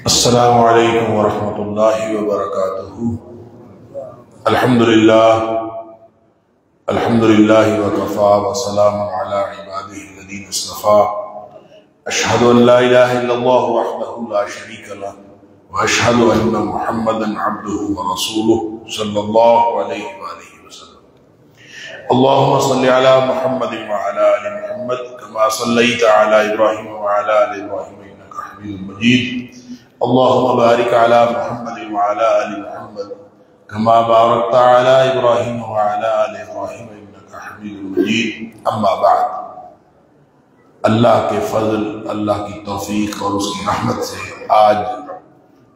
السلام علیکم ورحمۃ اللہ وبرکاتہ۔ الحمدللہ وکفا وسلام علی عبادہ الذین اصطفیٰ۔ اشہد ان لا الہ الا اللہ وحدہ لا شریک لہ واشہد ان محمدا عبدہ ورسولہ صلی اللہ علیہ وآلہ وسلم۔ اللہم صلی علی محمد وعلی آل محمد کما صلیت علی ابراہیم وعلی آل ابراہیم انک حمید مجید۔ اللهم بارك على محمد وعلى آل محمد كما باركت على إبراهيم وعلى آل إبراهيم إنك حميد مجيد۔ اما بعد، اللہ کے فضل، اللہ کی توفیق اور اس کی رحمت سے آج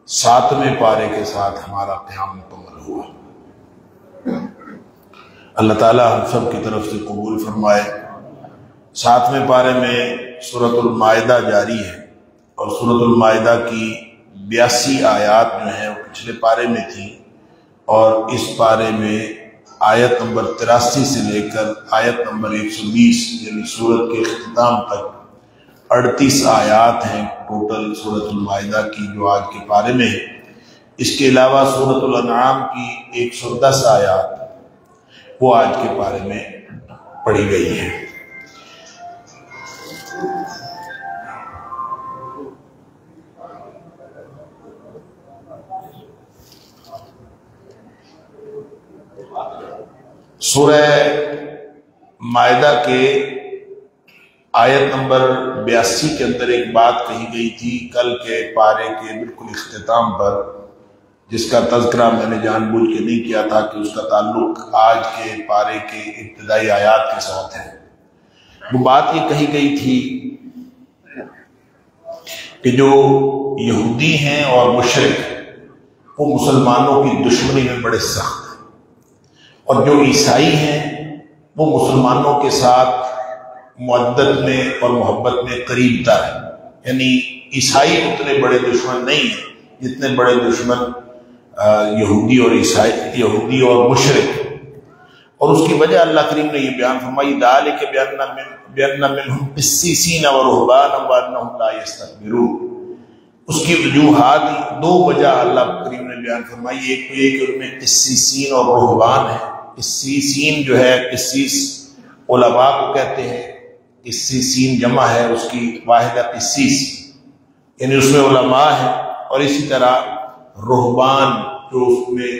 7ویں پارے کے ساتھ ہمارا قیام مکمل ہوا۔ اللہ تعالی ہم سب کی طرف سے قبول فرمائے۔ 7ویں پارے میں سورۃ المائدہ جاری ہے، اور سورۃ المائدہ کی 82 آیات جو ہیں وہ پچھلے پارے میں تھی، اور اس پارے میں آیت نمبر 83 سے لے کر آیت نمبر 120 یعنی سورت کے اختتام تک 38 آیات ہیں ٹوٹل سورۃ المائدہ کی جو آج کے پارے میں ہے۔ اس کے علاوہ سورۃ الانعام کی 110 آیات وہ آج کے پارے میں پڑھی گئی ہیں۔ سورہ مائدہ کے آیت نمبر 82 کے اندر ایک بات کہی گئی تھی کل کے پارے کے بالکل اختتام پر، جس کا تذکرہ میں نے جان بوجھ کے نہیں کیا تھا کہ اس کا تعلق آج کے پارے کے ابتدائی آیات کے ساتھ ہے۔ وہ بات یہ کہی گئی تھی کہ جو یہودی ہیں اور مشرک وہ مسلمانوں کی دشمنی میں بڑے سخت ہیں، اور جو عیسائی ہیں وہ مسلمانوں کے ساتھ مودت میں اور محبت میں قریب تر ہیں۔ یعنی عیسائی اتنے بڑے دشمن نہیں ہیں جتنے بڑے دشمن یہودی اور مشرک۔ اور اس کی وجہ اللہ کریم نے یہ بیان فرمائی، ذالک بأن منہم قسیسین ورہبانا وانہم لا یستکبرون۔ اس کی وجوہات 2 وجہ اللہ کریم نے بیان فرمائی۔ ایک تو یہ کہ ان میں قسیسین اور رہبان ہیں۔ قسیسین جو ہے، قسیس علماء کو کہتے ہیں، قسیسین جمع ہے اس کی واحد قسیس، یعنی اس میں علماء ہیں، اور اسی طرح رہبان جو اس میں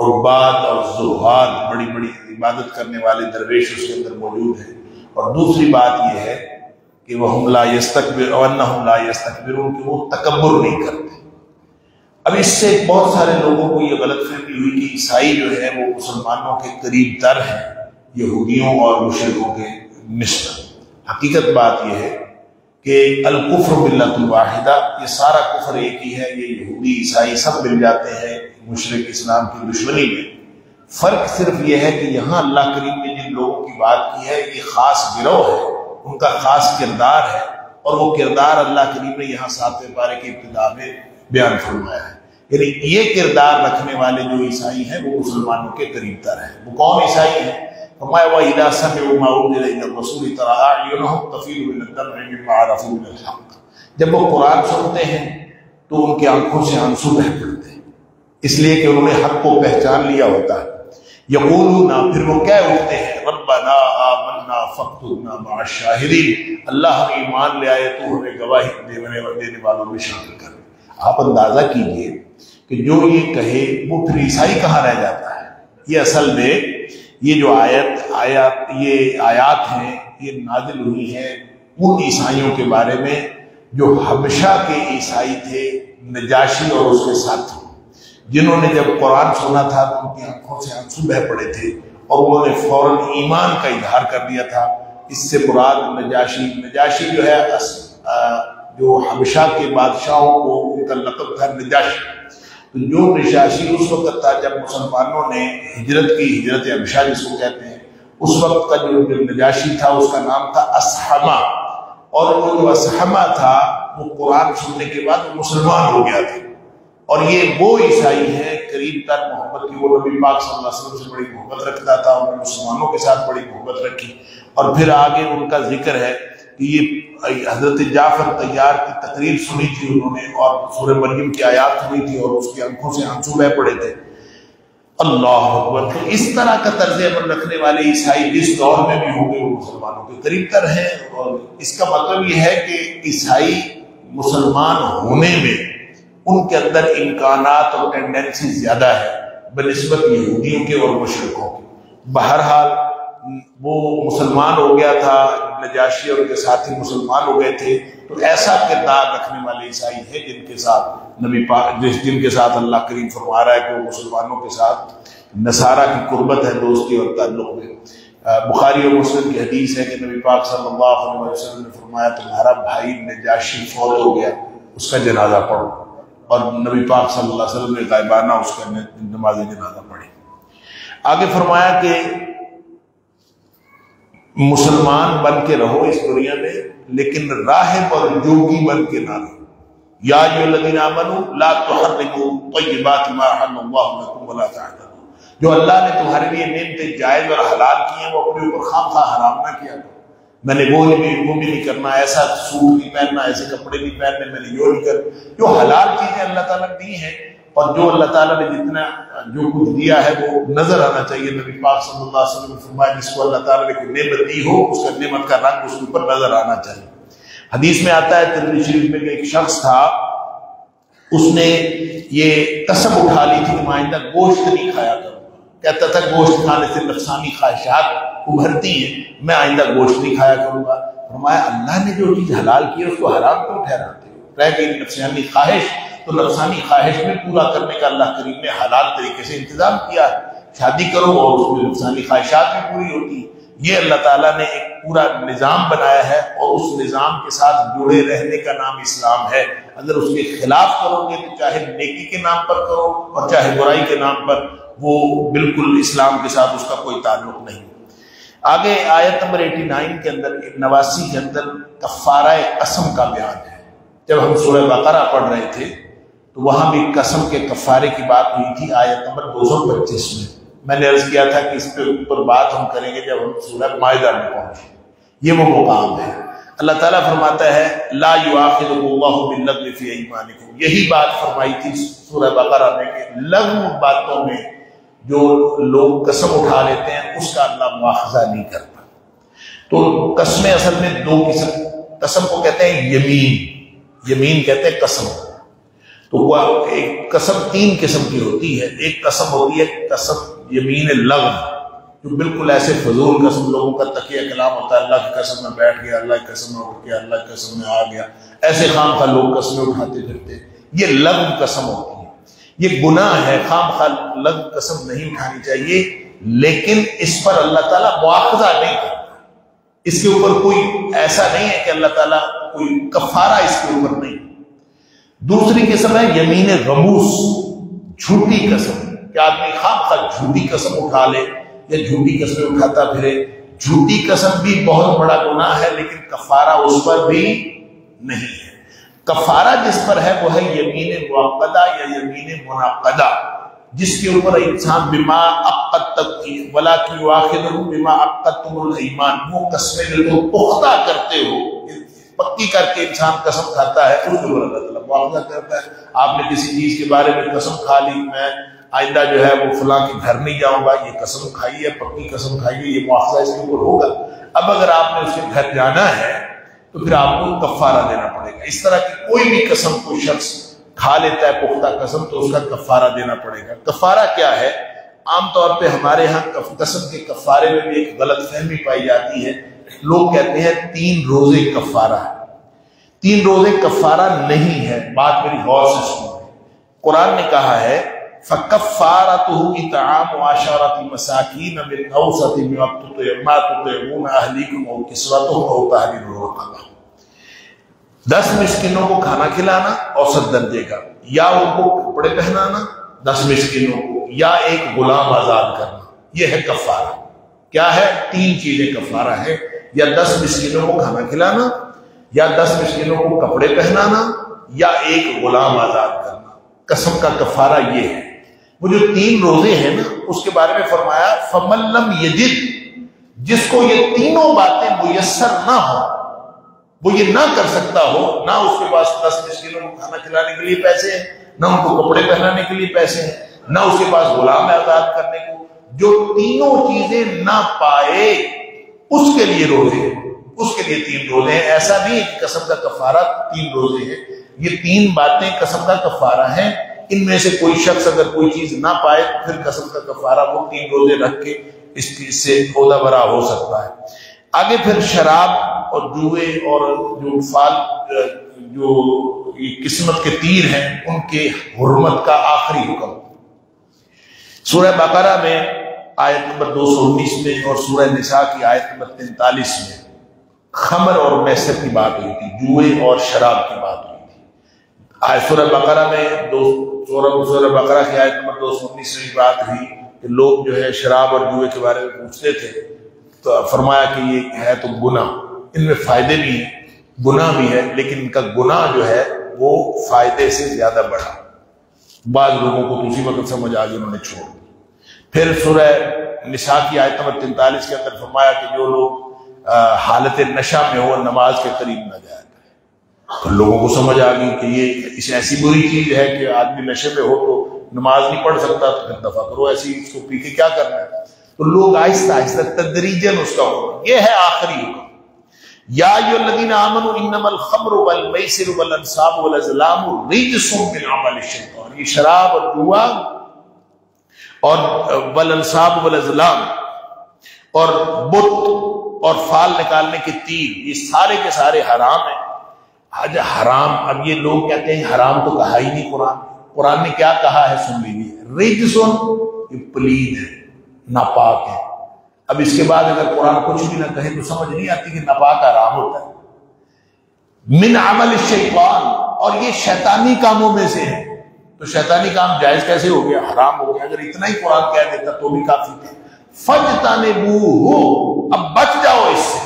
عباد اور زہاد بڑی بڑی عبادت کرنے والے درویش اس کے اندر موجود ہیں۔ اور دوسری بات یہ ہے کہ وَهُمْ لَا يَسْتَكْبِرُونَ وَأَنَّهُمْ لَا يَسْتَكْبِرُونَ کہ وہ تکبر نہیں کرتے۔ اب اس سے بہت سارے لوگوں کو یہ غلط فہمی ہوئی کہ عیسائی جو ہے وہ مسلمانوں کے قریب تر ہیں یہودیوں اور مشرکوں کے نسبت۔ حقیقت بات یہ ہے کہ الکفر ملت واحدہ، یہ سارا کفر ایک ہی ہے، یہ یہودی عیسائی سب مل جاتے ہیں مشرک اسلام کی دشمنی میں۔ فرق صرف یہ ہے کہ یہاں اللہ کریم نے جن لوگوں کی بات کی ہے یہ خاص گروہ ہے، ان کا خاص کردار ہے، اور وہ کردار اللہ کریم نے یہاں 7ویں پارے کی ابتدا میں بیان فرمایا ہے۔ یعنی یہ کردار رکھنے والے جو عیسائی ہیں وہ مسلمانوں کے قریب تر ہیں۔ وہ کون عیسائی ہیں؟ فرمایا وَإِذَا سَمِعُوا مَا أُنزِلَ إِلَى الرَّسُولِ تَرَىٰ أَعْيُنَهُمْ تَفِيضُ مِنَ الدَّمْعِ مِمَّا عَرَفُوا مِنَ الْحَقِّ۔ جب وہ قرآن سنتے ہیں تو ان کی آنکھوں سے آنسو بہہ پڑتے ہیں، اس لیے کہ انہوں نے حق کو پہچان لیا ہوتا ہے۔ یقولون، پھر وہ کہہ اٹھتے ہیں، ربنا آمنا فاکتبنا مع الشاہدین، اللہ ہم ایمان لے آئے تو ہمیں گواہی دینے والوں میں شامل کر۔ آپ اندازہ کیجئے کہ جو یہ کہے وہ پھر عیسائی کہاں رہ جاتا ہے۔ یہ اصل میں یہ جو آیات ہیں یہ نازل ہوئی ہیں ان عیسائیوں کے بارے میں جو حبشہ کے عیسائی تھے، نجاشی اور اس کے ساتھی، جنہوں نے جب قرآن سنا تھا تو ان کی آنکھوں سے آنسو بہہ پڑے تھے، اور انہوں نے فوراً ایمان کا اظہار کر دیا تھا۔ اس سے مراد نجاشی جو ہے جو حبشہ کے بادشاہوں کو ان کا لقب تھا نجاشی۔ تو جو نجاشی اس وقت تھا جب مسلمانوں نے ہجرت کی، ہجرت حبشہ جس کو کہتے ہیں، اس وقت کا جو نجاشی تھا اس کا نام تھا اسحمہ، اور وہ جو اسحمہ تھا وہ قرآن سننے کے بعد مسلمان ہو گیا تھا، اور یہ وہ عیسائی ہیں قریب تر محبت کی، وہ نبی پاک صلی اللہ علیہ وسلم سے بڑی محبت رکھتا تھا، انہوں نے مسلمانوں کے ساتھ بڑی محبت رکھی، اور پھر آگے ان کا ذکر ہے کہ یہ حضرت جعفر طیار کی تقریر سنی تھی انہوں نے، اور سورہ مریم کی آیات سنی تھی، اور اس کی آنکھوں سے آنسو بہہ پڑے تھے۔ اللہ اکبر! تو اس طرح کا طرز عمل رکھنے والے عیسائی جس دور میں بھی ہوں گے وہ مسلمانوں کے قریب تر ہیں، اور اس کا مطلب یہ ہے کہ عیسائی مسلمان ہونے میں ان کے اندر امکانات اور ٹینڈنسی زیادہ ہے بنسبت یہودیوں کے اور مشرکوں کے۔ بہرحال وہ مسلمان ہو گیا تھا، نجاشی اور ان کے ساتھی مسلمان ہو گئے تھے، تو ایسا کردار رکھنے والے عیسائی ہیں جن کے ساتھ نبی پاک، جن کے ساتھ اللہ کریم فرما رہا ہے کہ وہ مسلمانوں کے ساتھ نصارہ کی قربت ہے، دوستی اور تعلق میں۔ بخاری اور مسلم کی حدیث ہے کہ نبی پاک صلی اللہ علیہ وسلم نے فرمایا تمہارا بھائی نجاشی فوت ہو گیا، اس کا جنازہ پڑھو، اور نبی پاک صلی اللہ علیہ وسلم نے غائبانہ اس کا نماز جنازہ پڑھی۔ آگے فرمایا کہ مسلمان بن کے رہو اس دنیا میں، لیکن راہب اور جوگی بن کے نہ رہو۔ یا ایھا الذین آمنوا لا تحرموا طیبات ما احل اللہ لکم ولا تعتدوا، جو اللہ نے تمہارے لیے نعمتیں جائز اور حلال کی ہیں وہ اپنے اوپر خام خواہ حرام نہ کیا کرو۔ میں نے وہ بھی نہیں کرنا، ایسا سوٹ نہیں پہننا، ایسے کپڑے نہیں پہننے، میں نے یہ نہیں کرنا۔ جو حلال چیزیں اللہ تعالیٰ نے دی ہیں، اور جو اللہ تعالیٰ نے جتنا جو کچھ دیا ہے وہ نظر آنا چاہیے۔ نبی پاک صلی اللہ علیہ وسلم نے فرمایا جس کو اللہ تعالیٰ نے کوئی نعمت دی ہو اس کا نعمت کا رنگ اس کے اوپر نظر آنا چاہیے۔ حدیث میں آتا ہے ترمذی شریف میں کہ ایک شخص تھا، اس نے یہ قسم اٹھا لی تھی کہ میں آئندہ گوشت نہیں کھایا کروں گا، کہتا تھا گوشت کھانے سے نفسانی خواہشات ابھرتی ہیں، میں آئندہ گوشت نہیں کھایا کروں گا۔ فرمایا اللہ نے جو چیز حلال کی ہے اس کو حرام کیوں ٹھہراتے ہو؟ رہ گئی نفسانی خواہش، تو نفسانی خواہش میں پورا کرنے کا اللہ کریم نے حلال طریقے سے انتظام کیا ہے، شادی کرو اور اس میں نفسانی خواہشات بھی پوری ہوتی ہیں۔ یہ اللہ تعالیٰ نے ایک پورا نظام بنایا ہے، اور اس نظام کے ساتھ جڑے رہنے کا نام اسلام ہے۔ اگر اس کے خلاف کرو گے تو چاہے نیکی کے نام پر کرو اور چاہے برائی کے نام پر، وہ بالکل اسلام کے ساتھ اس کا کوئی تعلق نہیں۔ آگے آیت نمبر 89 کے اندر 89 کے اندر کفارہ قسم کا بیان ہے۔ جب ہم سورہ بقرہ پڑھ رہے تھے تو وہاں بھی قسم کے کفارے کی بات ہوئی تھی آیت نمبر 225 میں نے عرض کیا تھا کہ اس پہ اوپر بات ہم کریں گے جب ہم سورہ مائدہ میں پہنچیں۔ یہ وہ مقام ہے۔ اللہ تعالیٰ فرماتا ہے لا یؤاخذکم اللہ باللغو فی ایمانکم، یہی بات فرمائی تھی سورہ بقرہ میں کہ لغو باتوں میں جو لوگ قسم اٹھا لیتے ہیں اس کا اللہ مواخذہ نہیں کرتا۔ تو قسمیں اصل میں دو قسم کو کہتے ہیں یمین کہتے ہیں قسم، تو وہ ایک قسم 3 قسم کی ہوتی ہے۔ ایک قسم ہوتی ہے قسم یمین لغو، جو بالکل ایسے فضول قسم، لوگوں کا تکیہ کلام ہوتا ہے اللہ کی قسم میں بیٹھ گیا، اللہ کی قسم میں اٹھ گیا، اللہ کی قسم میں آ گیا، ایسے خام خواہ لوگ قسمیں اٹھاتے پھرتے، یہ لغو قسم ہوتی ہے۔ یہ گناہ ہے، خام خواہ لغو قسم نہیں اٹھانی چاہیے، لیکن اس پر اللہ تعالیٰ مواخذہ نہیں کرتا، اس کے اوپر کوئی ایسا نہیں ہے کہ اللہ تعالیٰ کوئی کفارہ اس کے اوپر نہیں۔ دوسری قسم ہے یمین غموس، جھوٹی قسم، کہ آدمی خام خواہ جھوٹی قسم اٹھا لے یا جھوٹی قسمیں اٹھاتا پھرے۔ جھوٹی قسم بھی بہت بڑا گناہ ہے، لیکن کفارہ اس پر بھی نہیں ہے۔ کفارہ جس پر ہے وہ ہے یمین معقدہ یا یمین منعقدہ، جس کے اوپر انسان بما عقدتم ولکن یؤاخذکم بما عقدتم الایمان، وہ قسمیں جو تم پختہ کرتے ہو، پکی کر کے انسان قسم کھاتا ہے، اس کے اوپر اللہ تعالیٰ مواخذہ کرتا ہے۔ آپ نے کسی چیز کے بارے میں قسم کھا لی میں آئندہ جو ہے وہ فلاں کے گھر نہیں جاؤں گا، یہ قسم کھائی ہے، پکی قسم کھائی ہے، یہ مواخذہ اس کے اوپر ہوگا۔ اب اگر آپ نے اس کے گھر جانا ہے تو پھر آپ کو کفارہ دینا پڑے گا۔ اس طرح کی کوئی بھی قسم کوئی شخص کھا لیتا ہے پختہ قسم تو اس کا کفارہ دینا پڑے گا۔ کفارہ کیا ہے؟ عام طور پہ ہمارے ہاں قسم کے کفارے میں بھی ایک غلط فہمی پائی جاتی ہے۔ لوگ کہتے ہیں 3 روزے کفارہ ہے۔ 3 روزے کفارہ نہیں ہے، بات میری غور سے سنو۔ قرآن نے کہا ہے فَكَفَّارَتُهُ إِطْعَامُ 10 مَسَاكِينَ مِنْ أَوْسَطِ مَا تُطْعِمُونَ أَهْلِيكُمْ أَوْ كِسْوَتُهُمْ أَوْ تَحْرِيرُ رَقَبَةٍ، 10 مسکینوں کو کھانا کھلانا اوسط درجے کا، یا ان کو کپڑے پہنانا 10 مسکینوں کو، یا ایک غلام آزاد کرنا، یہ ہے کفارہ۔ کیا ہے؟ 3 چیزیں کفارہ ہے، یا 10 مسکینوں کو کھانا کھلانا، یا 10 مسکینوں کو کپڑے پہنانا، یا ایک غلام آزاد کرنا۔ قسم کا کفارہ یہ ہے۔ وہ جو 3 روزے ہیں نا، اس کے بارے میں فرمایا فَمَن لَّمْ يَجِدْ، جس کو یہ تینوں باتیں میسر نہ ہو، وہ یہ نہ کر سکتا ہو، نہ اس کے پاس 10 مسکینوں کو کھانا کھلانے کے لیے پیسے ہیں، نہ ان کو کپڑے پہنانے کے لیے پیسے ہیں، نہ اس کے پاس غلام آزاد کرنے کو، جو تینوں چیزیں نہ پائے اس کے لیے روزے ہیں، اس کے لیے 3 روزے ہیں۔ ایسا نہیں ہے کہ قسم کا کفارہ 3 روزے ہیں، یہ 3 باتیں قسم کا کفارہ ہیں۔ ان میں سے کوئی شخص اگر کوئی چیز نہ پائے تو پھر قسم کا کفارہ وہ 3 روزے رکھ کے اس سے عہدہ برا ہو سکتا ہے۔ آگے پھر شراب اور جوئے اور جو قسمت کے تیر ہیں ان کے حرمت کا آخری حکم سورہ بقرہ میں آیت نمبر 219 میں اور سورہ نساء کی آیت نمبر 43 میں خمر اور میسر کی بات ہوئی تھی، جوئے اور شراب کی بات ہوئی تھی۔ سورہ بقرہ میں سورہ بقرہ کی آیت نمبر 219 میں بات ہوئی کہ لوگ جو ہے شراب اور جوئے کے بارے میں پوچھتے تھے، تو فرمایا کہ یہ ہے تو گناہ، ان میں فائدے بھی ہیں، گناہ بھی ہے، لیکن ان کا گناہ جو ہے وہ فائدے سے زیادہ بڑھا۔ بعض لوگوں کو تو اسی وقت سمجھ آ گئی، انہوں نے چھوڑ دی۔ پھر سورہ نساء کی آیت نمبر 43 کے اندر فرمایا کہ جو لوگ حالت نشہ میں ہو نماز کے قریب نہ جایا کرے۔ تو لوگوں کو سمجھ آ گئی کہ یہ ایسی بری چیز ہے کہ آدمی نشے میں ہو تو نماز نہیں پڑھ سکتا، تو پھر دفع کرو، ایسی اس کو پی کے کیا کرنا ہے۔ تو لوگ آہستہ آہستہ تدریجاً اس کا حکم، یہ ہے آخری حکم، یا ایھا الذین آمنوا انما الخمر والمیسر والانصاب والازلام رجس من عمل الشیطان۔ یہ شراب اور جوا اور والانصاب والازلام اور بت اور فال نکالنے کے تیر، یہ سارے کے سارے حرام ہیں۔ حرام، اب یہ لوگ کہتے ہیں حرام تو کہا ہی نہیں قرآن نے کیا کہا ہے سن لیجیے، رجسن، یہ پلید ہے، ناپاک ہے۔ اب اس کے بعد اگر قرآن کچھ بھی نہ کہے تو سمجھ نہیں آتی کہ ناپاک حرام ہوتا ہے۔ من عمل الشیطان، اور یہ شیطانی کاموں میں سے ہے، تو شیطانی کام جائز کیسے ہو گیا، حرام ہو گیا؟ اگر اتنا ہی قرآن کہہ دیتا تو بھی کافی تھا۔ فَاجْتَنِبُوهُ، اب بچ جاؤ اس سے۔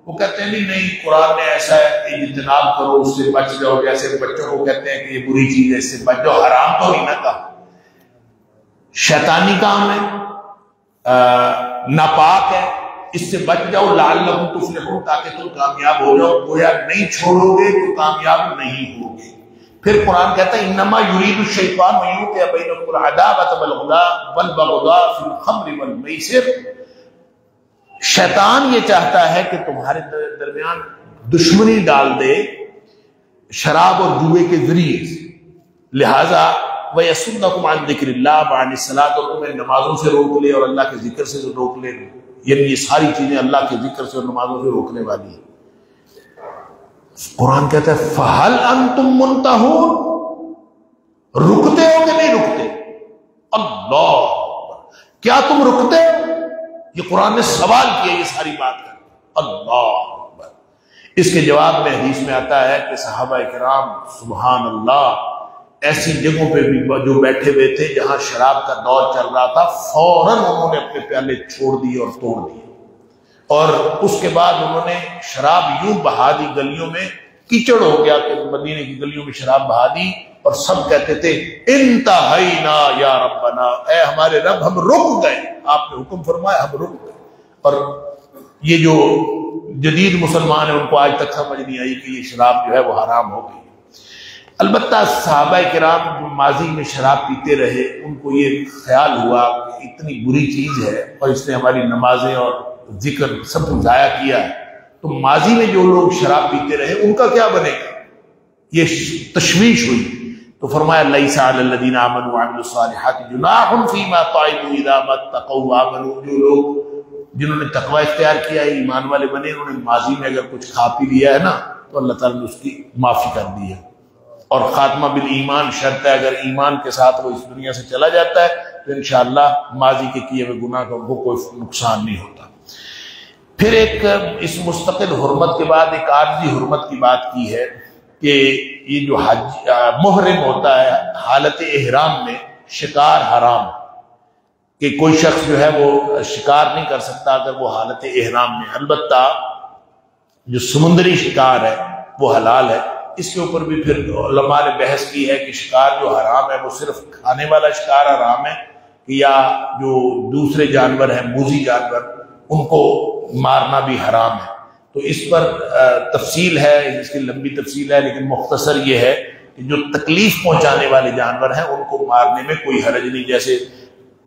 وہ کہتے ہیں نہیں قرآن نے ایسا ہے، اجتناب کرو، اس سے بچ جاؤ، جیسے بچوں کو کہتے ہیں کہ یہ بری چیز ہے، اس سے بچ جاؤ، حرام تو نہیں نہ کہا، شیطانی کام ہے، ناپاک ہے، اس سے بچ جاؤ، لعلکم تفلحون، تاکہ تم کامیاب ہو جاؤ۔ گویا نہیں چھوڑو گے تو کامیاب نہیں ہوگے۔ پھر قرآن کہتا ہے انما یرید الشیطان ان یوقع بینکم العداوۃ والبغضاء فی الخمر والمیسر، شیطان یہ چاہتا ہے کہ تمہارے درمیان دشمنی ڈال دے شراب اور جوئے کے ذریعے سے، لہذا وَيَصُدَّكُمْ عَنْ ذِكْرِ اللَّهِ وَعَنِ الصَّلَاةِ، اور تمہیں نمازوں سے روک لے اور اللہ کے ذکر سے روک لے، یعنی یہ ساری چیزیں اللہ کے ذکر سے اور نمازوں سے روکنے والی ہیں۔ قرآن کہتا ہے فَهَلْ أَنْتُمْ مُنْتَهُونَ، رکتے ہو کہ نہیں رکتے؟ اللہ، کیا تم رکتے ہو؟ یہ قرآن نے سوال کیا یہ ساری بات کر، اللہ۔ اس کے جواب میں حدیث میں آتا ہے کہ صحابہ کرام سبحان اللہ ایسی جگہوں پہ بھی جو بیٹھے ہوئے تھے جہاں شراب کا دور چل رہا تھا، فوراً انہوں نے اپنے پیالے چھوڑ دیے اور توڑ دیے، اور اس کے بعد انہوں نے شراب یوں بہا دی، گلیوں میں کیچڑ ہو گیا کہ مدینے کی گلیوں میں شراب بہا دی، اور سب کہتے تھے انتہینا یا ربنا، اے ہمارے رب ہم رک گئے، آپ نے حکم فرمایا ہم رک گئے۔ اور یہ جو جدید مسلمان ہیں ان کو آج تک سمجھ نہیں آئی کہ یہ شراب جو ہے وہ حرام ہو گئی۔ البتہ صحابہ کرام جو ماضی میں شراب پیتے رہے، ان کو یہ خیال ہوا کہ اتنی بری چیز ہے اور اس نے ہماری نمازیں اور ذکر سب ضائع کیا ہے، تو ماضی میں جو لوگ شراب پیتے رہے ان کا کیا بنے گا، یہ تشویش ہوئی۔ تو فرمایا لیس علی الذین آمنوا وعملوا الصالحات جناح فیما طعموا اذا ما اتقوا وآمنوا، جو لوگ جنہوں نے تقوی اختیار کیا ہے، ایمان والے بنے، انہوں نے ماضی میں اگر کچھ کھا پی لیا ہے نا تو اللہ تعالیٰ نے اس کی معافی کر دی ہے۔ اور خاتمہ بالایمان شرط ہے، اگر ایمان کے ساتھ وہ اس دنیا سے چلا جاتا ہے تو انشاءاللہ ماضی کے کیے ہوئے گناہ کو کوئی نقصان نہیں ہوتا۔ پھر ایک اس مستقل حرمت کے بعد ایک عارضی حرمت کی بات کی ہے کہ یہ جو محرم ہوتا ہے حالت احرام میں شکار حرام، کہ کوئی شخص جو ہے وہ شکار نہیں کر سکتا اگر وہ حالت احرام میں، البتہ جو سمندری شکار ہے وہ حلال ہے۔ اس کے اوپر بھی پھر علماء نے بحث کی ہے کہ شکار جو حرام ہے وہ صرف کھانے والا شکار حرام ہے یا جو دوسرے جانور ہیں موذی جانور ان کو مارنا بھی حرام ہے۔ تو اس پر تفصیل ہے، اس کی لمبی تفصیل ہے، لیکن مختصر یہ ہے کہ جو تکلیف پہنچانے والے جانور ہیں ان کو مارنے میں کوئی حرج نہیں، جیسے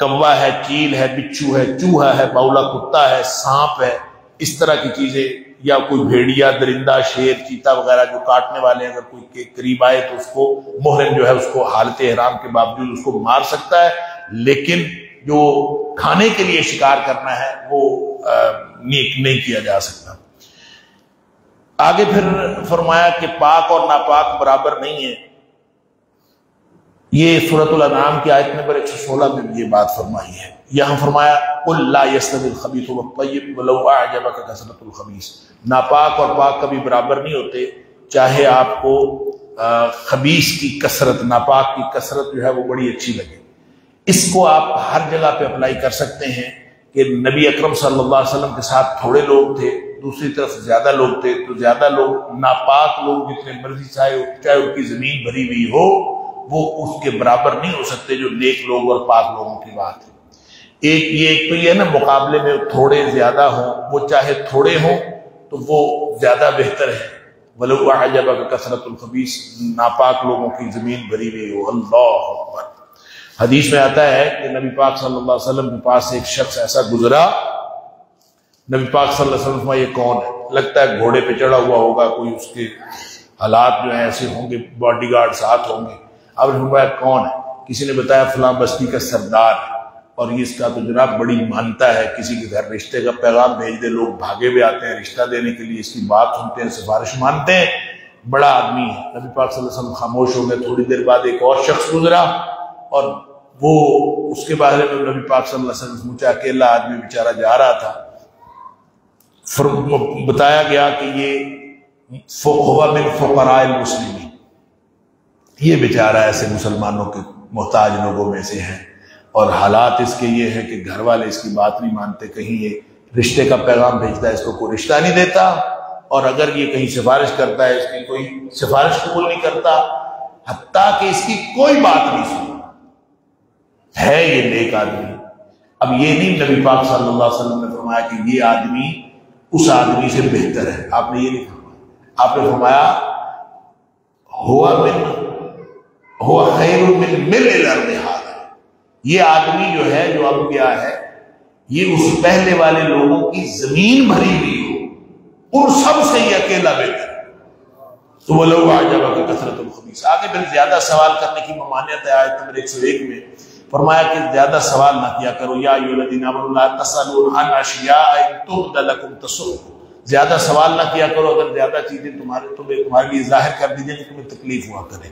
کوا ہے، چیل ہے، بچھو ہے، چوہا ہے، باولا کتا ہے، سانپ ہے، اس طرح کی چیزیں، یا کوئی بھیڑیا، درندہ، شیر، چیتا وغیرہ جو کاٹنے والے اگر کوئی کے قریب آئے تو اس کو محرم جو ہے اس کو حالت احرام کے باوجود اس کو مار سکتا ہے، لیکن جو کھانے کے لیے شکار کرنا ہے وہ نہیں کیا جا سکتا۔ آگے پھر فرمایا کہ پاک اور ناپاک برابر نہیں ہے، یہ سورۃ الانعام کی آیت نمبر 116 میں بھی یہ بات فرمائی ہے۔ یہاں فرمایا قل لا يستوي الخبيث والطيب ولو اعجبك كثرة الخبيث، ناپاک اور پاک کبھی برابر نہیں ہوتے، چاہے آپ کو خبیث کی کثرت، ناپاک کی کثرت جو ہے وہ بڑی اچھی لگے۔ اس کو آپ ہر جگہ پہ اپلائی کر سکتے ہیں کہ نبی اکرم صلی اللہ علیہ وسلم کے ساتھ تھوڑے لوگ تھے، دوسری طرف زیادہ لوگ تھے، تو زیادہ لوگ، ناپاک لوگ جتنے مرضی چاہے ان کی زمین بھری ہوئی ہو، وہ اس کے برابر نہیں ہو سکتے جو نیک لوگ اور پاک لوگوں کی بات ہے۔ ایک تو یہ ہے نا، مقابلے میں تھوڑے زیادہ ہوں، وہ چاہے تھوڑے ہوں تو وہ زیادہ بہتر ہے۔ وَلَوْ أَعْجَبَكَ كَثْرَةُ الْخَبِيثِ، ناپاک لوگوں کی زمین بھری ہوئی ہو۔ اللہ اکبر۔ حدیث میں آتا ہے کہ نبی پاک صلی اللہ علیہ وسلم کے پاس ایک شخص ایسا گزرا، نبی پاک صلی اللہ علیہ وسلم یہ کون ہے؟ لگتا ہے گھوڑے پہ چڑھا ہوا ہوگا، کوئی اس کے حالات جو ہیں ایسے ہوں گے، باڈی گارڈ ساتھ ہوں گے۔ اب نے فرمایا کون ہے؟ کسی نے بتایا فلاں بستی کا سردار ہے، اور یہ اس کا تو جناب بڑی مانتا ہے، کسی کے گھر رشتے کا پیغام بھیج دے، لوگ بھاگے ہوئے آتے ہیں رشتہ دینے کے لیے، اس کی بات سنتے ہیں، سفارش مانتے ہیں، بڑا آدمی ہے۔ نبی پاک صلی اللہ علیہ وسلم خاموش ہو گئے۔ تھوڑی دیر بعد ایک اور شخص گزرا، اور وہ اس کے بارے میں نبی پاک صلی اللہ علیہ وسلم پوچھا، اکیلا آدمی بیچارہ جا رہا تھا، بتایا گیا کہ یہ فقہ من فقراء المسلمین، یہ بیچارہ ایسے مسلمانوں کے محتاج لوگوں میں سے ہیں، اور حالات اس کے یہ ہے کہ گھر والے اس کی بات نہیں مانتے، کہیں یہ رشتے کا پیغام بھیجتا ہے، اس کو کوئی رشتہ نہیں دیتا، اور اگر یہ کہیں سفارش کرتا ہے اس کی کوئی سفارش قبول نہیں کرتا، حتیٰ کہ اس کی کوئی بات نہیں سنتا ہے، یہ نیک آدمی۔ اب یہ نہیں نبی پاک صلی اللہ علیہ وسلم نے فرمایا کہ یہ آدمی اس آدمی سے بہتر ہے، آپ نے یہ نہیں فرمایا، آپ نے فرمایا ہوا خیر من ملء الارض ھذا، یہ آدمی جو ہے، جو اب کیا ہے، یہ اس پہلے والے لوگوں کی زمین بھری ہوئی ہو، ان سب سے یہ اکیلا بہتر ہے۔ تو وَلَوْ أَعْجَبَكَ كَثْرَةُ الْخَبِيثِ، آگے پھر زیادہ سوال کرنے کی ممانعت ہے، آیت نمبر 101 میں فرمایا کہ زیادہ سوال نہ کیا کرو، یا ایھا الذین آمنوا لا تسألوا عن اشیاء ان تبد لکم تسؤکم، زیادہ سوال نہ کیا کرو، اگر زیادہ چیزیں تمہارے لیے ظاہر کر دی جائیں تو تمہیں تکلیف ہوا کرے۔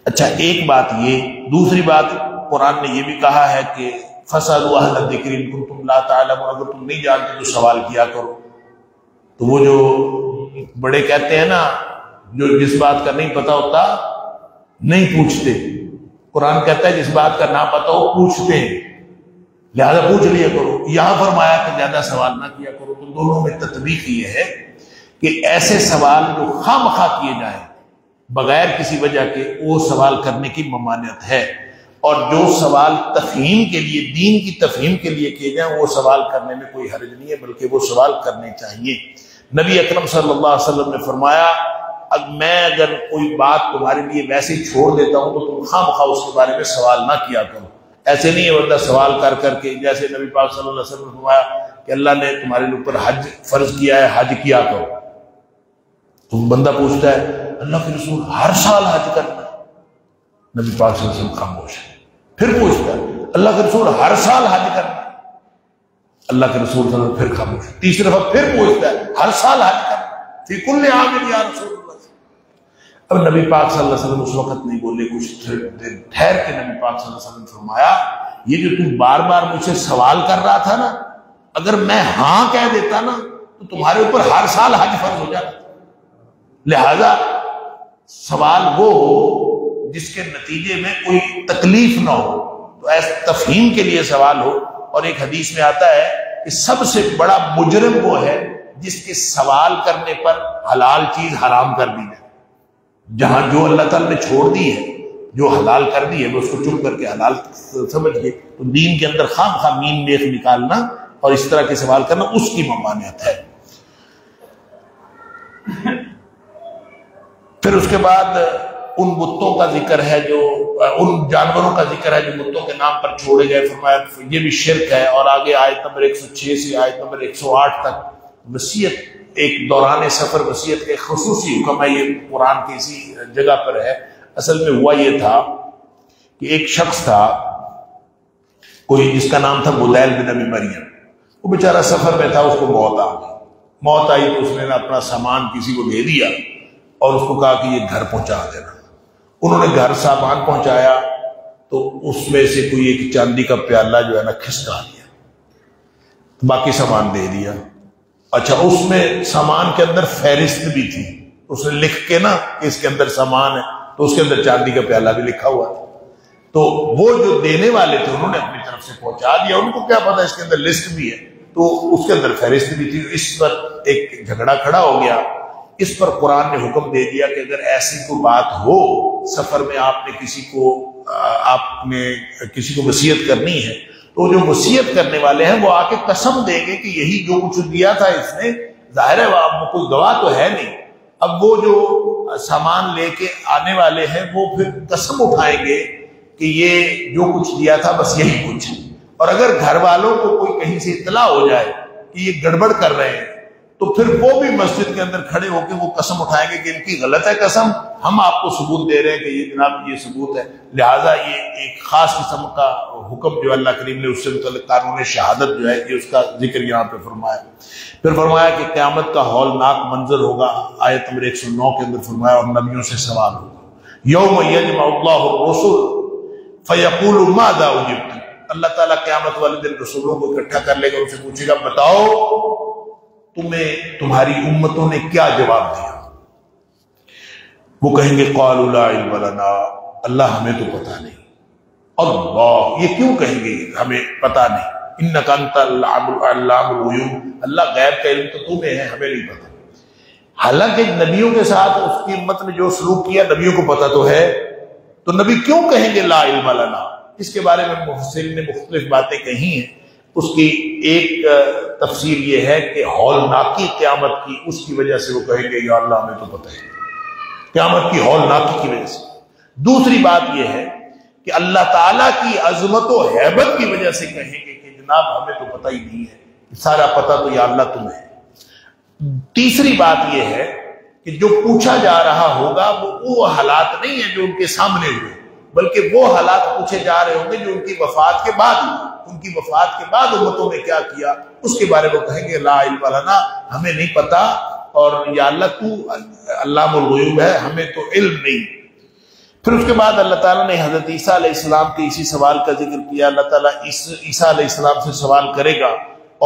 اچھا، ایک بات یہ، دوسری بات قرآن نے یہ بھی کہا ہے کہ فَاسْأَلُوا أَهْلَ الذِّكْرِ إِن كُنتُمْ لَا تَعْلَمُونَ، اگر تم نہیں جانتے تو سوال کیا کرو۔ تو وہ جو بڑے کہتے ہیں نا، جو جس بات کا نہیں پتہ ہوتا نہیں پوچھتے، قرآن کہتا ہے جس بات کا نہ پتہ ہو پوچھتے ہیں، لہذا پوچھ لیا کرو۔ یہاں فرمایا کہ زیادہ سوال نہ کیا کرو، تو دونوں میں تطبیق یہ ہے کہ ایسے سوال جو خواہ مخواہ کیے جائیں بغیر کسی وجہ کے، وہ سوال کرنے کی ممانعت ہے، اور جو سوال تفہیم کے لیے، دین کی تفہیم کے لیے کیے جائیں، وہ سوال کرنے میں کوئی حرج نہیں ہے، بلکہ وہ سوال کرنے چاہیے۔ نبی اکرم صلی اللہ علیہ وسلم نے فرمایا، میں اگر کوئی بات تمہارے لیے ویسے ہی چھوڑ دیتا ہوں تو تم خواہ مخواہ اس کے بارے میں سوال نہ کیا کرو۔ ایسے نہیں ہے بندہ سوال کر کر کے، جیسے نبی پاک صلی اللہ علیہ وسلم نے فرمایا کہ اللہ نے تمہارے اوپر حج فرض کیا ہے، حج کیا کرو، تو بندہ پوچھتا ہے اللہ کے رسول ہر سال حج کرنا ہے؟ نبی پاک صلی اللہ علیہ وسلم خاموش ہے۔ پھر پوچھتا ہے اللہ کے رسول ہر سال حج کرنا ہے؟ اللہ کے رسول صلی اللہ علیہ وسلم پھر خاموش ہے۔ تیسری دفعہ پھر پوچھتا ہے ہر سال حج کرنا ہے؟ فی کل عام یا رسول اللہ۔ اب نبی پاک صلی اللہ علیہ وسلم اس وقت نہیں بولے، کچھ دن ٹھہر کے نبی پاک صلی اللہ علیہ وسلم نے فرمایا، یہ جو تم بار بار مجھ سے سوال کر رہا تھا نا، اگر میں ہاں کہہ دیتا نا تو تمہارے اوپر ہر سال حج فرض ہو جاتا۔ لہذا سوال وہ ہو جس کے نتیجے میں کوئی تکلیف نہ ہو۔ تو تو ایسا تفہیم کے لیے سوال ہو. اور ایک حدیث میں آتا ہے کہ سب سے بڑا مجرم وہ ہے جس کے سوال کرنے پر حلال چیز حرام کر دی جائے. جہاں جو اللہ تعالیٰ نے چھوڑ دی ہے، جو حلال کر دی ہے، وہ اس کو چپ کر کے حلال سمجھ گئے. تو دین کے اندر خام خواہ مین میخ نکالنا اور اس طرح کے سوال کرنا اس کی ممانعت ہے. پھر اس کے بعد ان بتوں کا ذکر ہے، جو ان جانوروں کا ذکر ہے جو بتوں کے نام پر چھوڑے گئے. فرمایا یہ بھی شرک ہے. اور آگے آیت نمبر 106 سے آیت نمبر 108 تک وصیت، ایک دوران سفر وصیت کا ایک خصوصی حکم ہے. یہ قرآن کی اسی جگہ پر ہے. اصل میں ہوا یہ تھا کہ ایک شخص تھا کوئی جس کا نام تھا بدیل بن ابی مریم. وہ بیچارہ سفر میں تھا، اس کو موت آ گئی. موت آئی تو اس نے اپنا سامان کسی کو دے دیا اور اس کو کہا کہ یہ گھر پہنچا دینا. انہوں نے گھر سامان پہنچایا تو اس میں سے کوئی ایک چاندی کا پیالہ جو ہے نا کھسکا دیا، باقی سامان دے دیا. اچھا، اس میں سامان کے اندر فہرست بھی تھی. اس نے لکھ کے نا کہ اس کے اندر سامان ہے، تو اس کے اندر چاندی کا پیالہ بھی لکھا ہوا تھا. تو وہ جو دینے والے تھے انہوں نے اپنی طرف سے پہنچا دیا. ان کو کیا پتا اس کے اندر لسٹ بھی ہے، تو اس کے اندر فہرست بھی تھی. اس پر ایک جھگڑا کھڑا ہو گیا. اس پر قرآن نے حکم دے دیا کہ اگر ایسی کوئی بات ہو، سفر میں آپ نے کسی کو وصیت کرنی ہے، تو جو وصیت کرنے والے ہیں وہ آ کے قسم دیں گے کہ یہی جو کچھ دیا تھا اس نے. ظاہر ہے اب کوئی گواہ تو ہے نہیں. اب وہ جو سامان لے کے آنے والے ہیں وہ پھر قسم اٹھائیں گے کہ یہ جو کچھ دیا تھا بس یہی کچھ. اور اگر گھر والوں کو کوئی کہیں سے اطلاع ہو جائے کہ یہ گڑبڑ کر رہے ہیں تو پھر وہ بھی مسجد کے اندر کھڑے ہو کے وہ قسم اٹھائیں گے کہ ان کی غلط ہے قسم، ہم آپ کو ثبوت دے رہے ہیں کہ یہ جناب یہ ثبوت ہے. لہٰذا یہ ایک خاص قسم کا حکم جو اللہ کریم نے اس سے متعلق قانون شہادت جو ہے، یہ اس کا ذکر یہاں پہ فرمایا. پھر فرمایا کہ قیامت کا ہولناک منظر ہوگا. آیت نمبر 109 کے اندر فرمایا اور نبیوں سے سوال ہوگا. یوم یجمع اللہ الرسل فیقول ماذا اجبتم. اللہ تعالیٰ قیامت والے دن رسولوں کو اکٹھا کر لے گا، ان سے پوچھے گا بتاؤ تمہیں تمہاری امتوں نے کیا جواب دیا. وہ کہیں گے قالوا لا علم لنا، اللہ ہمیں تو پتہ نہیں. اللہ، یہ کیوں کہیں گے ہمیں پتہ نہیں؟ انک انت علام الغیوب، اللہ غیب کا علم تو تمہیں ہے، ہمیں نہیں پتہ. حالانکہ نبیوں کے ساتھ اس کی امت نے جو سلوک کیا نبیوں کو پتہ تو ہے، تو نبی کیوں کہیں گے لا علم لنا؟ اس کے بارے میں مفسرین نے مختلف باتیں کہی ہیں. اس کی ایک تفسیر یہ ہے کہ ہولناکی قیامت کی، اس کی وجہ سے وہ کہیں گے یا اللہ ہمیں تو پتہ ہے، قیامت کی ہولناکی کی وجہ سے. دوسری بات یہ ہے کہ اللہ تعالیٰ کی عظمت و ہیبت کی وجہ سے کہیں گے کہ جناب ہمیں تو پتہ ہی نہیں ہے، سارا پتہ تو یا اللہ تمہیں ہے. تیسری بات یہ ہے کہ جو پوچھا جا رہا ہوگا وہ حالات نہیں ہیں جو ان کے سامنے ہوئے، بلکہ وہ حالات پوچھے جا رہے ہوں گے جو ان کی وفات کے بعد ہوئے. ان کی وفات کے بعد امتوں نے کیا کیا اس کے بارے میں کہیں گے لا علم لنا، ہمیں نہیں پتا، اور یا اللہ تو علام الغیوب ہے، ہمیں تو علم نہیں. پھر اس کے بعد اللہ تعالیٰ نے حضرت عیسیٰ علیہ السلام کے اسی سوال کا ذکر کیا. اللہ تعالیٰ عیسیٰ علیہ السلام سے سوال کرے گا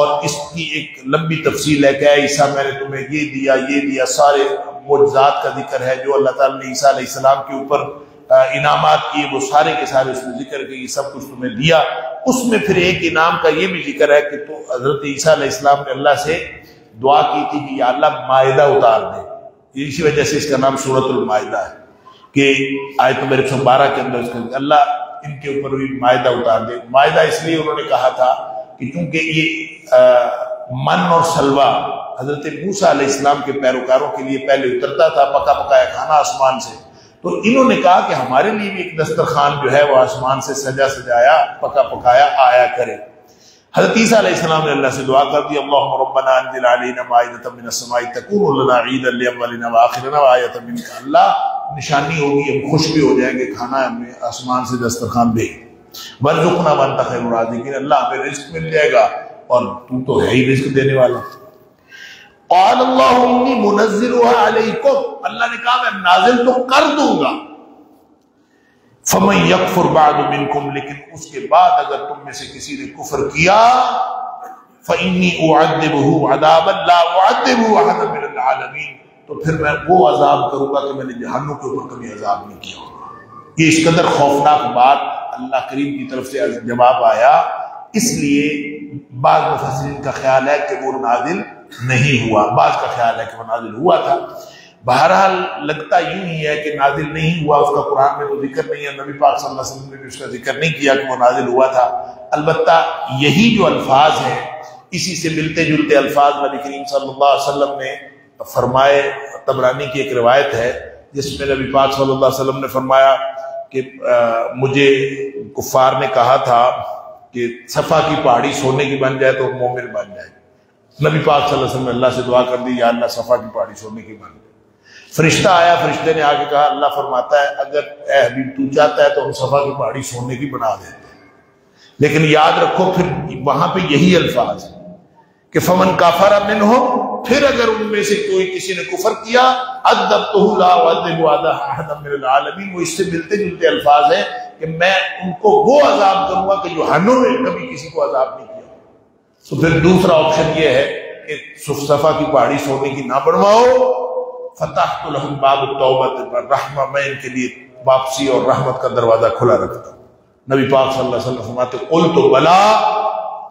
اور اس کی ایک لمبی تفصیل ہے کہ اے عیسیٰ میں نے تمہیں یہ دیا، سارے معجزات کا ذکر ہے جو اللہ تعالیٰ نے عیسیٰ علیہ السلام کے اوپر انعامات کیے، وہ سارے کے سارے اس میں ذکر کہ یہ سب کچھ تمہیں دیا. اس میں پھر ایک انعام کا یہ بھی ذکر ہے کہ تو حضرت عیسیٰ علیہ السلام نے اللہ سے دعا کی تھی کہ یا اللہ مائدہ اتار دے. اسی وجہ سے اس کا نام سورۃ المائدہ ہے کہ آیت نمبر 112 کے اندر اس کا اللہ ان کے اوپر بھی مائدہ اتار دے. مائدہ اس لیے انہوں نے کہا تھا کہ چونکہ یہ من اور سلوہ حضرت موسیٰ علیہ السلام کے پیروکاروں کے لیے پہلے اترتا تھا، پکا پکایا کھانا آسمان سے، تو انہوں نے کہا کہ ہمارے لیے بھی ایک دسترخوان جو ہے وہ آسمان سے سجایا پکا پکایا آیا کرے. حضرت عیسیٰ علیہ السلام نے اللہ سے دعا کر دی اللہم ربنا انزل علینا مائدۃ من السماء تکون لنا عیدا لاولنا وآخرنا وآیۃ منک. اللہ نشانی ہوگی، ہم خوش بھی ہو جائیں گے، کھانا ہمیں آسمان سے دسترخوان دے. وارزقنا وانت خیر الرازقین، اللہ ہمیں رزق مل جائے گا اور تو تو ہے ہی رزق دینے والا. قال اللہ انی منزلها علیکم، اللہ نے کہا میں نازل تو کر دوں گا. فمن یکفر بعد منکم، لیکن اس کے بعد اگر تم میں سے کسی نے کفر کیا فانی اعذبہ عذابا لا اعذبہ احدا من العالمین، تو پھر میں وہ عذاب کروں گا کہ میں نے جہنم کے اوپر کبھی عذاب نہیں کیا ہوگا. یہ اس قدر خوفناک بات اللہ کریم کی طرف سے جواب آیا، اس لیے بعض مفسرین کا خیال ہے کہ وہ نازل نہیں ہوا، بعض کا خیال ہے کہ وہ نازل ہوا تھا۔ بہرحال لگتا یوں ہی ہے کہ نازل نہیں ہوا، اس کا قرآن میں تو ذکر نہیں ہے، نبی پاک صلی اللہ علیہ وسلم نے بھی اس کا ذکر نہیں کیا کہ وہ نازل ہوا تھا۔ البتہ یہی جو الفاظ ہیں اسی سے ملتے جلتے الفاظ نبی کریم صلی اللہ علیہ وسلم نے فرمائے۔ طبرانی کی ایک روایت ہے جس میں نبی پاک صلی اللہ علیہ وسلم نے فرمایا کہ مجھے کفار نے کہا تھا کہ صفا کی پہاڑی سونے کی بن جائے تو مومن بن جائے۔ نبی پاک صلی اللہ علیہ وسلم نے اللہ سے دعا کر دی، یا اللہ صفا کی پہاڑی سونے کی بن جائے۔ فرشتہ آیا، فرشتے نے آ کے کہا اللہ فرماتا ہے اگر اے حبیب تو چاہتا ہے تو ہم صفا کی پہاڑی سونے کی بنا دیتے ہیں، لیکن یاد رکھو پھر وہاں پہ یہی الفاظ ہیں کہ فمن کافر منہم، پھر اگر ان میں سے کوئی کسی نے کفر کیا عذبتہ لا اعذب احدا من العالمین، وہ اس سے ملتے جلتے الفاظ ہیں کہ میں ان کو وہ عذاب کروں گا کہ جو ہنوں میں کبھی کسی کو عذاب نہیں کیا۔ تو پھر دوسرا آپشن یہ ہے کہ صفا کی پہاڑی سونے کی نہ بنواؤ، فتحت لهم باب التوبۃ والرحمہ، میں ان کے لیے واپسی اور رحمت کا دروازہ کھلا رکھتا ہوں۔ نبی پاک صلی اللہ علیہ وسلم فرماتے قلت بلا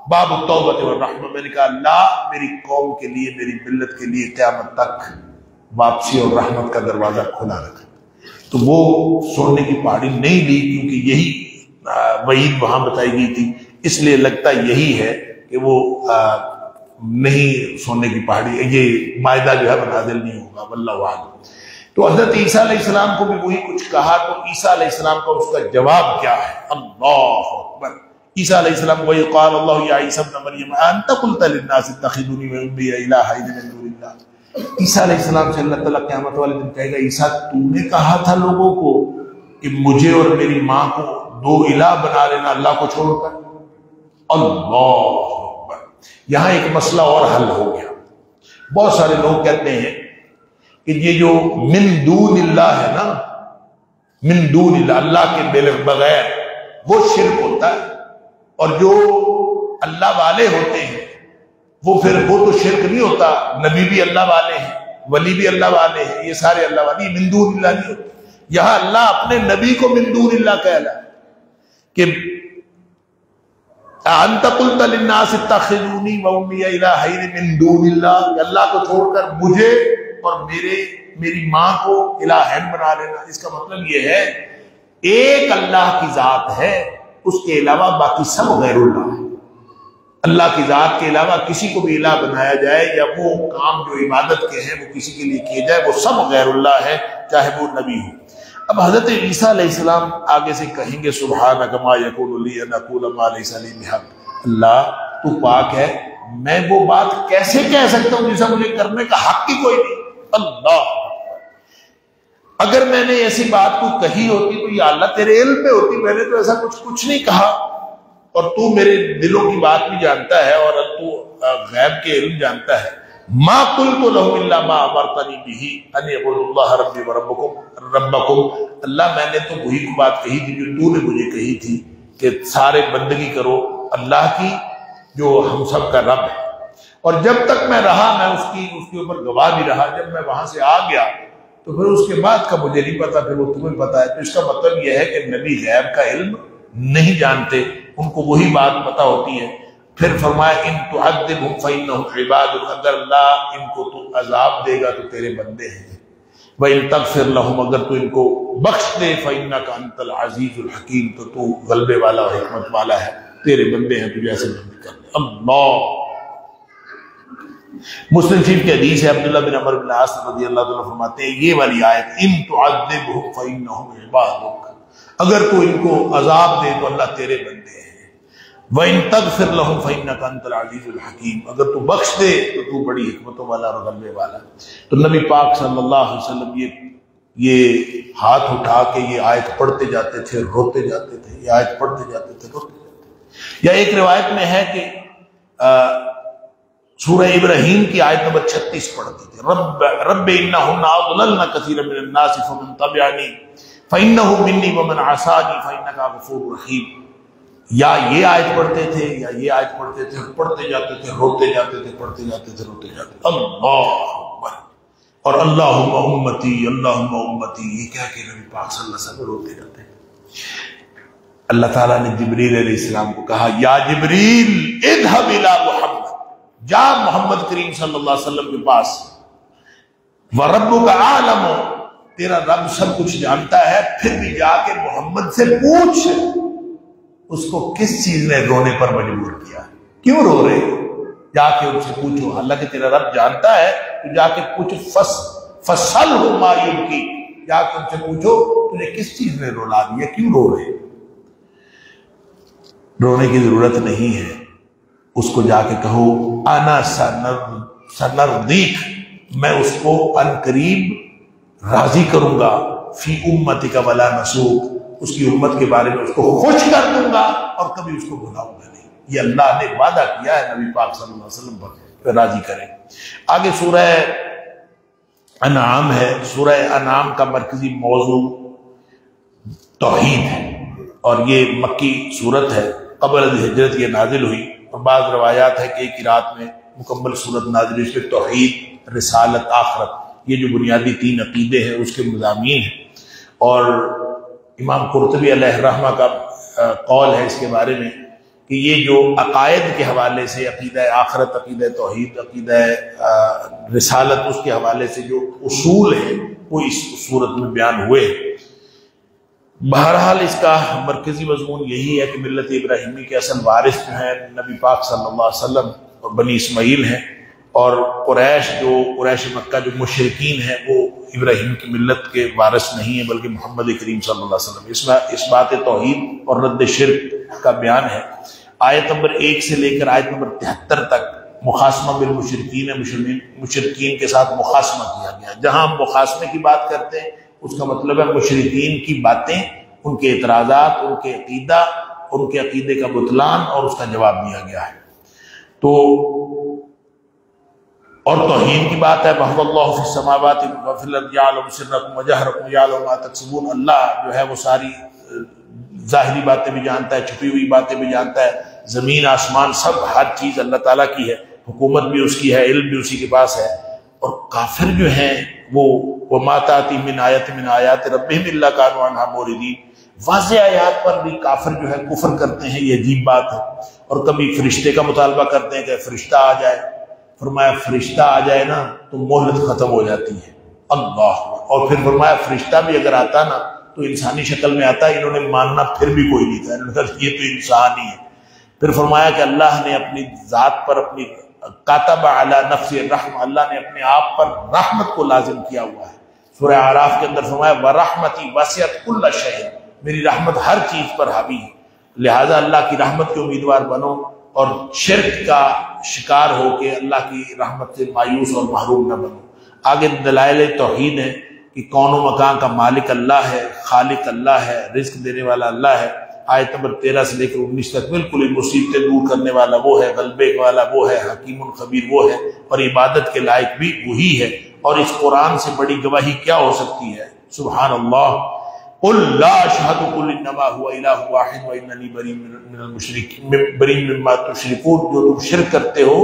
باب التوبۃ والرحمہ، میں نے کہا اللہ میری قوم کے لیے، میری ملت کے لیے قیامت تک واپسی اور رحمت کا دروازہ کھلا رکھا۔ تو وہ سونے کی پہاڑی نہیں لی کیونکہ یہی وعید وہاں بتائی گئی تھی، اس لیے لگتا یہی ہے کہ وہ نہیں سونے کی پہاڑی، یہ معاہدہ جو ہے نازل نہیں ہوگا، واللہ اعلم۔ تو حضرت عیسیٰ علیہ السلام کو بھی وہی کچھ کہا، تو عیسیٰ علیہ السلام کا اس کا جواب کیا ہے؟ اللہ اکبر۔ عیسیٰ علیہ السلام کو قال اللہ یا عیسیٰ ابن مریم انت قلت للناس اتخذونی وامي الہین من دون اللہ۔ عیسیٰ علیہ السلام سے اللہ تعالیٰ قیامت والے دن کہے گا عیسیٰ تو نے کہا تھا لوگوں کو کہ مجھے اور میری ماں کو دو الہ بنا لینا اللہ کو چھوڑ کر۔ اللہ اکبر۔ یہاں ایک مسئلہ اور حل ہو گیا۔ بہت سارے لوگ کہتے ہیں کہ یہ جو من دون اللہ ہے نا، من دون اللہ، اللہ کے بغیر، وہ شرک ہوتا ہے، اور جو اللہ والے ہوتے ہیں وہ پھر وہ تو شرک نہیں ہوتا، نبی بھی اللہ والے ہیں، ولی بھی اللہ والے ہیں، یہ سارے اللہ والے، یہ من دون اللہ نہیں ہوتے۔ یہاں اللہ اپنے نبی کو من دون اللہ کہہ رہا ہے کہ انت قلت للناس اتخذونی وامی الہین من دون اللہ، اللہ کو چھوڑ کر مجھے اور میری ماں کو الہین بنا لینا۔ اس کا مطلب یہ ہے ایک اللہ کی ذات ہے، اس کے علاوہ باقی سب غیر اللہ ہے۔ اللہ کی ذات کے علاوہ کسی کو بھی الہ بنایا جائے یا وہ کام جو عبادت کے ہیں وہ کسی کے لیے کیے جائے، وہ سب غیر اللہ ہے، چاہے وہ نبی ہو۔ اب حضرت عیسیٰ علیہ السلام آگے سے کہیں گے سبحانک ما یکون لی ان اقول ما لیس لی بحق، اللہ تو پاک ہے، میں وہ بات کیسے کہہ سکتا ہوں جسے مجھے کرنے کا حق ہی کوئی نہیں۔ اللہ، اگر میں نے ایسی بات کو کہی ہوتی تو یہ اللہ تیرے علم میں ہوتی، میں نے تو ایسا کچھ نہیں کہا، اور تو میرے دلوں کی بات بھی جانتا ہے اور تو غیب کے علم جانتا ہے۔ ما قلت لهم الا ما امرتنی به ان اعبدوا اللہ ربی وربکم، اللہ میں نے تو وہی بات کہی تھی جو تو نے مجھے کہی تھی کہ سارے بندگی کرو اللہ کی جو ہم سب کا رب ہے۔ اور جب تک میں رہا میں اس کے اوپر گواہ بھی رہا، جب میں وہاں سے آ گیا تو پھر اس کے بعد کا مجھے نہیں پتا، پھر وہ تمہیں پتا ہے۔ تو اس کا مطلب یہ ہے کہ نبی غیب کا علم نہیں جانتے، ان کو وہی بات پتا ہوتی ہے۔ پھر فرمایا ان تعذبهم فانهم عبادك، اگر اللہ ان کو تو عذاب دے گا تو تیرے بندے ہیں، وان تغفر لهم، اگر تو ان کو بخش دے فانك انت العزیز الحکیم، تو غلبے والا اور حکمت والا ہے، تیرے بندے ہیں، تجھے ایسے بندے کر لے۔ اللہ، مسلم شریف کی حدیث ہے، عبداللہ بن عمر بن العاص رضی اللہ عنہ فرماتے ہیں یہ والی آیت ان تعذبهم فانهم عبادك، اگر تو ان کو عذاب دے تو اللہ تیرے بندے ہیں، وَإِن تَغْفِرْ لَهُمْ فَإِنَّكَ أَنْتَ الْعَزِيزُ الْحَكِيمُ، اگر تو بخش دے تو تو بڑی حکمتوں والا اور غلبے والا۔ تو نبی پاک صلی اللہ علیہ وسلم یہ ہاتھ اٹھا کے یہ آیت پڑھتے جاتے تھے، روتے جاتے تھے، یہ آیت پڑھتے جاتے تھے، روتے جاتے تھے۔ یا ایک روایت میں ہے کہ سورہ ابراہیم کی آیت نمبر 36 پڑھتے تھے، رب انہن اضللن کثیرا من الناس فمن تبعنی فانہ منی ومن عصانی فانک غفور رحیم۔ یا یہ آیت پڑھتے تھے یا یہ آیت پڑھتے تھے، پڑھتے جاتے تھے، روتے جاتے تھے، پڑھتے جاتے تھے، روتے جاتے تھے۔ اللہ اکبر۔ اور اللہم امتی اللہم امتی، یہ کہہ کے نبی پاک صلی اللہ علیہ وسلم روتے جاتے ہیں۔ اللہ تعالیٰ نے جبریل علیہ السلام کو کہا یا جبریل اذهب الى محمد، جا محمد کریم صلی اللہ علیہ وسلم کے پاس، وَرَبُّكَ أَعْلَمُ، تیرا رب سب کچھ جانتا ہے، پھر بھی جا کے محمد سے پوچھ اس کو کس چیز نے رونے پر مجبور کیا، کیوں رو رہے، جا کے ان سے پوچھو، حالانکہ تیرا رب جانتا ہے، تو جا کے پوچھو، فَسَلْهُ مَا يُبْكِي، جا کے ان سے پوچھو تجھے کس چیز نے رولا دیا، کیوں رو رہے۔ رونے کی ضرورت نہیں ہے، اس کو جا کے کہو انا سنردیک، میں اس کو ان قریب راضی کروں گا، فی امتک ولا نسوک، اس کی امت کے بارے میں اس کو خوش کر دوں گا اور کبھی اس کو بھلاؤں گا نہیں۔ یہ اللہ نے وعدہ کیا ہے نبی پاک صلی اللہ علیہ وسلم پر، راضی کریں۔ آگے سورہ انعام ہے، سورہ انعام کا مرکزی موضوع توحید ہے، اور یہ مکی صورت ہے، قبل ہجرت یہ نازل ہوئی، اور بعض روایات ہے کہ ایک ہی رات میں مکمل صورت نازل ہوئی، اس میں توحید، رسالت، آخرت، یہ جو بنیادی تین عقیدے ہیں اس کے مضامین ہیں۔ اور امام قرطبی علیہ الرحمہ کا قول ہے اس کے بارے میں کہ یہ جو عقائد کے حوالے سے، عقیدہ آخرت، عقیدہ توحید، عقیدہ رسالت، اس کے حوالے سے جو اصول ہیں وہ اس صورت میں بیان ہوئے ہیں۔ بہرحال اس کا مرکزی مضمون یہی ہے کہ ملت ابراہیمی کے اصل وارث جو ہیں نبی پاک صلی اللہ علیہ وسلم اور بنی اسماعیل ہیں، اور قریش مکہ جو مشرکین ہیں وہ ابراہیم کی ملت کے وارث نہیں ہیں بلکہ محمد کریم صلی اللہ علیہ وسلم۔ اس بات توحید اور رد شرک کا بیان ہے۔ آیت نمبر 1 سے لے کر آیت نمبر 73 تک مخاصمہ بالمشرکین ہے، مشرکین کے ساتھ مخاصمہ کیا گیا۔ جہاں ہم مخاصمے کی بات کرتے ہیں اس کا مطلب ہے مشرکین کی باتیں، ان کے اعتراضات، ان کے عقیدہ، ان کے عقیدے کا بطلان، اور اس کا جواب دیا گیا ہے۔ تو اور توحید کی بات ہے، وَهُوَ اللَّهُ فِي السَّمَاوَاتِ وَفِي الْأَرْضِ يَعْلَمُ سِرَّكُمْ وَجَهْرَكُمْ وَيَعْلَمُ مَا تَكْسِبُونَ۔ اللہ جو ہے وہ ساری ظاہری باتیں بھی جانتا ہے، چھپی ہوئی باتیں بھی جانتا ہے، زمین آسمان سب، ہر چیز اللہ تعالیٰ کی ہے، حکومت بھی اس کی ہے، علم بھی اسی کے پاس ہے۔ اور کافر جو ہیں وہ وَمَا تَأْتِيهِم مِّنْ آیَةٍ مِّنْ آیَاتِ رَبِّهِمْ إِلَّا كَانُوا عَنْهَا مُعْرِضِينَ۔ واضح آیات پر بھی کافر جو ہے کفر کرتے ہیں، یہ عجیب بات ہے۔ اور کبھی فرشتے کا مطالبہ کرتے ہیں کہ فرشتہ آ جائے، فرمایا فرشتہ آ جائے نا تو مہلت ختم ہو جاتی ہے، اللہ۔ اور پھر فرمایا فرشتہ بھی اگر آتا نا تو انسانی شکل میں آتا، انہوں نے ماننا پھر بھی کوئی نہیں تھا، انہوں نے کہا یہ تو انسان ہی ہے۔ پھر فرمایا کہ اللہ نے اپنی ذات پر، اپنی کاتب علی نفس الرحمہ، اللہ نے اپنے آپ پر رحمت کو لازم کیا ہوا ہے۔ سورہ اعراف کے اندر فرمایا وَرَحْمَتِي وَسِعَتْ كُلَّ شَيْءٍ، میری رحمت ہر چیز پر حاوی ہے، لہٰذا اللہ کی رحمت کے امیدوار بنو اور شرک کا شکار ہو کے اللہ کی رحمت سے مایوس اور محروم نہ بنو۔ آگے دلائل توحید ہے کہ کون و مکان کا مالک اللہ ہے، خالق اللہ ہے، رزق دینے والا اللہ ہے۔ آیت نمبر 13 سے لے کر 19 تک بالکل مصیبتیں دور کرنے والا وہ ہے، غلبے والا وہ ہے، حکیم خبیر وہ ہے، اور عبادت کے لائق بھی وہی ہے۔ اور اس قرآن سے بڑی گواہی کیا ہو سکتی ہے؟ سبحان اللہ، قل لا اشہد قل انما هو الہ واحد واننی بری مما تشرکون، جو تم شرک کرتے ہو